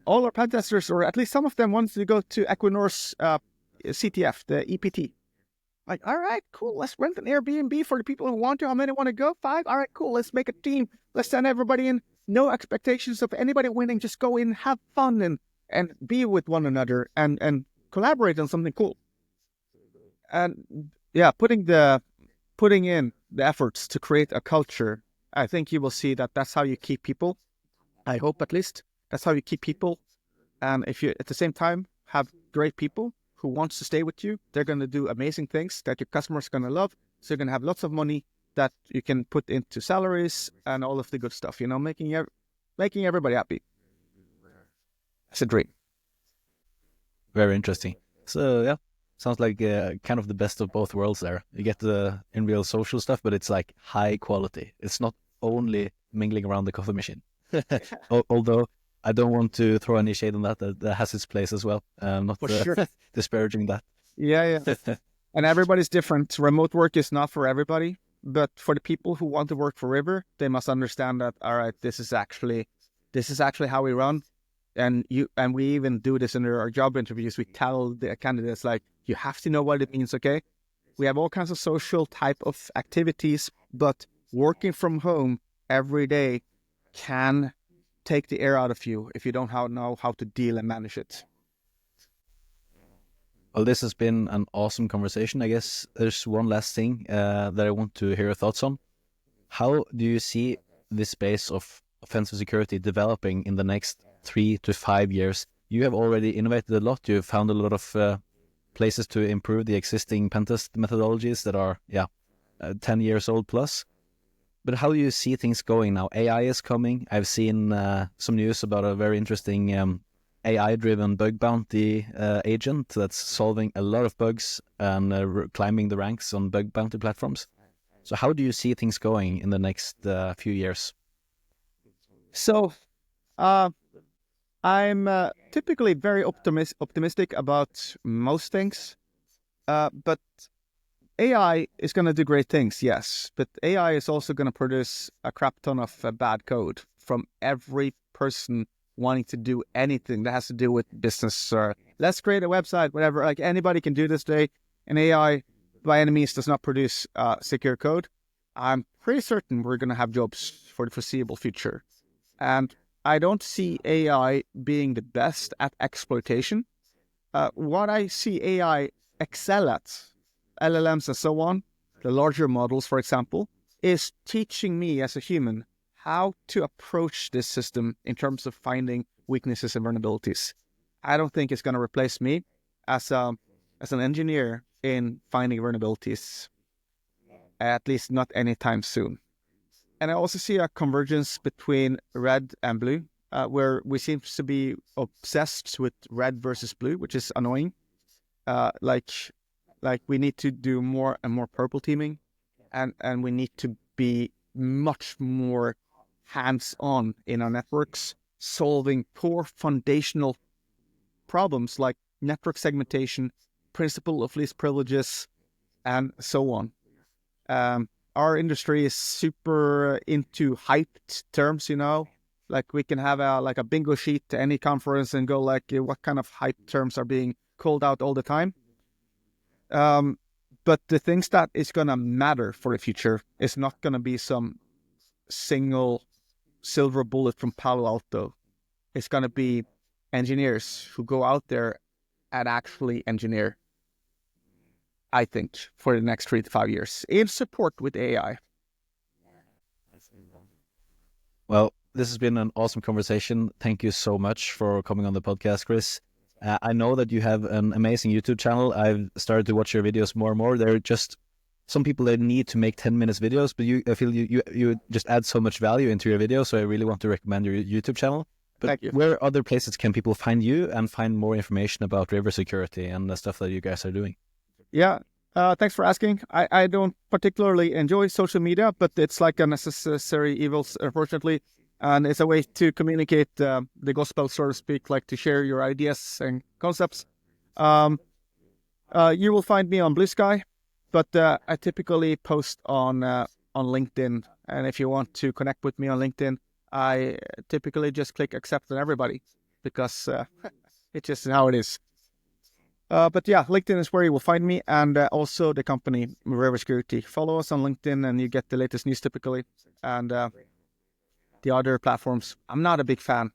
all our pen testers, or at least some of them, want to go to Equinor's CTF, the EPT. Like, all right, cool. Let's rent an Airbnb for the people who want to. How many want to go? 5? All right, cool. Let's make a team. Let's send everybody in. No expectations of anybody winning. Just go in, have fun, and be with one another and collaborate on something cool. And yeah, putting in the efforts to create a culture, I think you will see that that's how you keep people. I hope at least that's how you keep people. And if you at the same time have great people who wants to stay with you, they're going to do amazing things that your customers are going to love. So you're going to have lots of money that you can put into salaries and all of the good stuff, you know, making everybody happy. It's a dream. Very interesting. So yeah, sounds like kind of the best of both worlds there. You get the in real social stuff, but it's like high quality. It's not only mingling around the coffee machine. Although I don't want to throw any shade on that. That has its place as well. Not For sure. disparaging that. Yeah. And everybody's different. Remote work is not for everybody, but for the people who want to work forever, they must understand that, all right, this is actually how we run. And we even do this in our job interviews. We tell the candidates, like, you have to know what it means, okay? We have all kinds of social type of activities, but working from home every day can take the air out of you if you don't know how to deal and manage it. Well, this has been an awesome conversation. I guess there's one last thing that I want to hear your thoughts on. How do you see this space of offensive security developing in the next 3 to 5 years? You have already innovated a lot. You've found a lot of places to improve the existing pentest methodologies that are 10 years old plus. But how do you see things going now? AI is coming. I've seen some news about a very interesting AI-driven bug bounty agent that's solving a lot of bugs and climbing the ranks on bug bounty platforms. So how do you see things going in the next few years? So I'm typically very optimistic about most things, but AI is going to do great things, yes, but AI is also going to produce a crap ton of bad code from every person wanting to do anything that has to do with business. Let's create a website, whatever. Like anybody can do this today, and AI by any means does not produce secure code. I'm pretty certain we're going to have jobs for the foreseeable future, and I don't see AI being the best at exploitation. What I see AI excel at, LLMs and so on, the larger models, for example, is teaching me as a human how to approach this system in terms of finding weaknesses and vulnerabilities. I don't think it's going to replace me as an engineer in finding vulnerabilities, at least not anytime soon. And I also see a convergence between red and blue, where we seem to be obsessed with red versus blue, which is annoying. Like we need to do more and more purple teaming, and we need to be much more hands-on in our networks, solving core foundational problems like network segmentation, principle of least privileges, and so on. Our industry is super into hyped terms, like we can have a bingo sheet to any conference and go like, what kind of hype terms are being called out all the time. But the things that is going to matter for the future is not going to be some single silver bullet from Palo Alto. It's going to be engineers who go out there and actually engineer, I think, for the next 3 to 5 years in support with AI. Well, this has been an awesome conversation. Thank you so much for coming on the podcast, Chris. I know that you have an amazing YouTube channel. I've started to watch your videos more and more. They're just some people that need to make 10 minutes videos, but I feel you just add so much value into your videos. So I really want to recommend your YouTube channel. But Thank you. where other places can people find you and find more information about river security and the stuff that you guys are doing? Yeah. Thanks for asking. I don't particularly enjoy social media, but it's like a necessary evil, unfortunately. And it's a way to communicate the gospel, so to speak, like to share your ideas and concepts. You will find me on Blue Sky, but I typically post on LinkedIn. And if you want to connect with me on LinkedIn, I typically just click accept on everybody because it's just how it is. But yeah, LinkedIn is where you will find me, and also the company River Security. Follow us on LinkedIn and you get the latest news typically. And the other platforms, I'm not a big fan.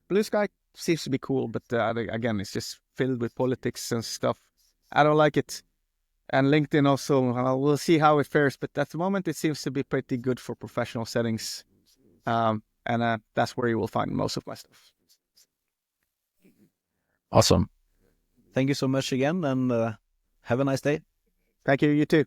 Blue Sky seems to be cool, but again, it's just filled with politics and stuff. I don't like it. And LinkedIn also, we'll see how it fares, but at the moment it seems to be pretty good for professional settings. And that's where you will find most of my stuff. Awesome. Thank you so much again, and have a nice day. Thank you, you too.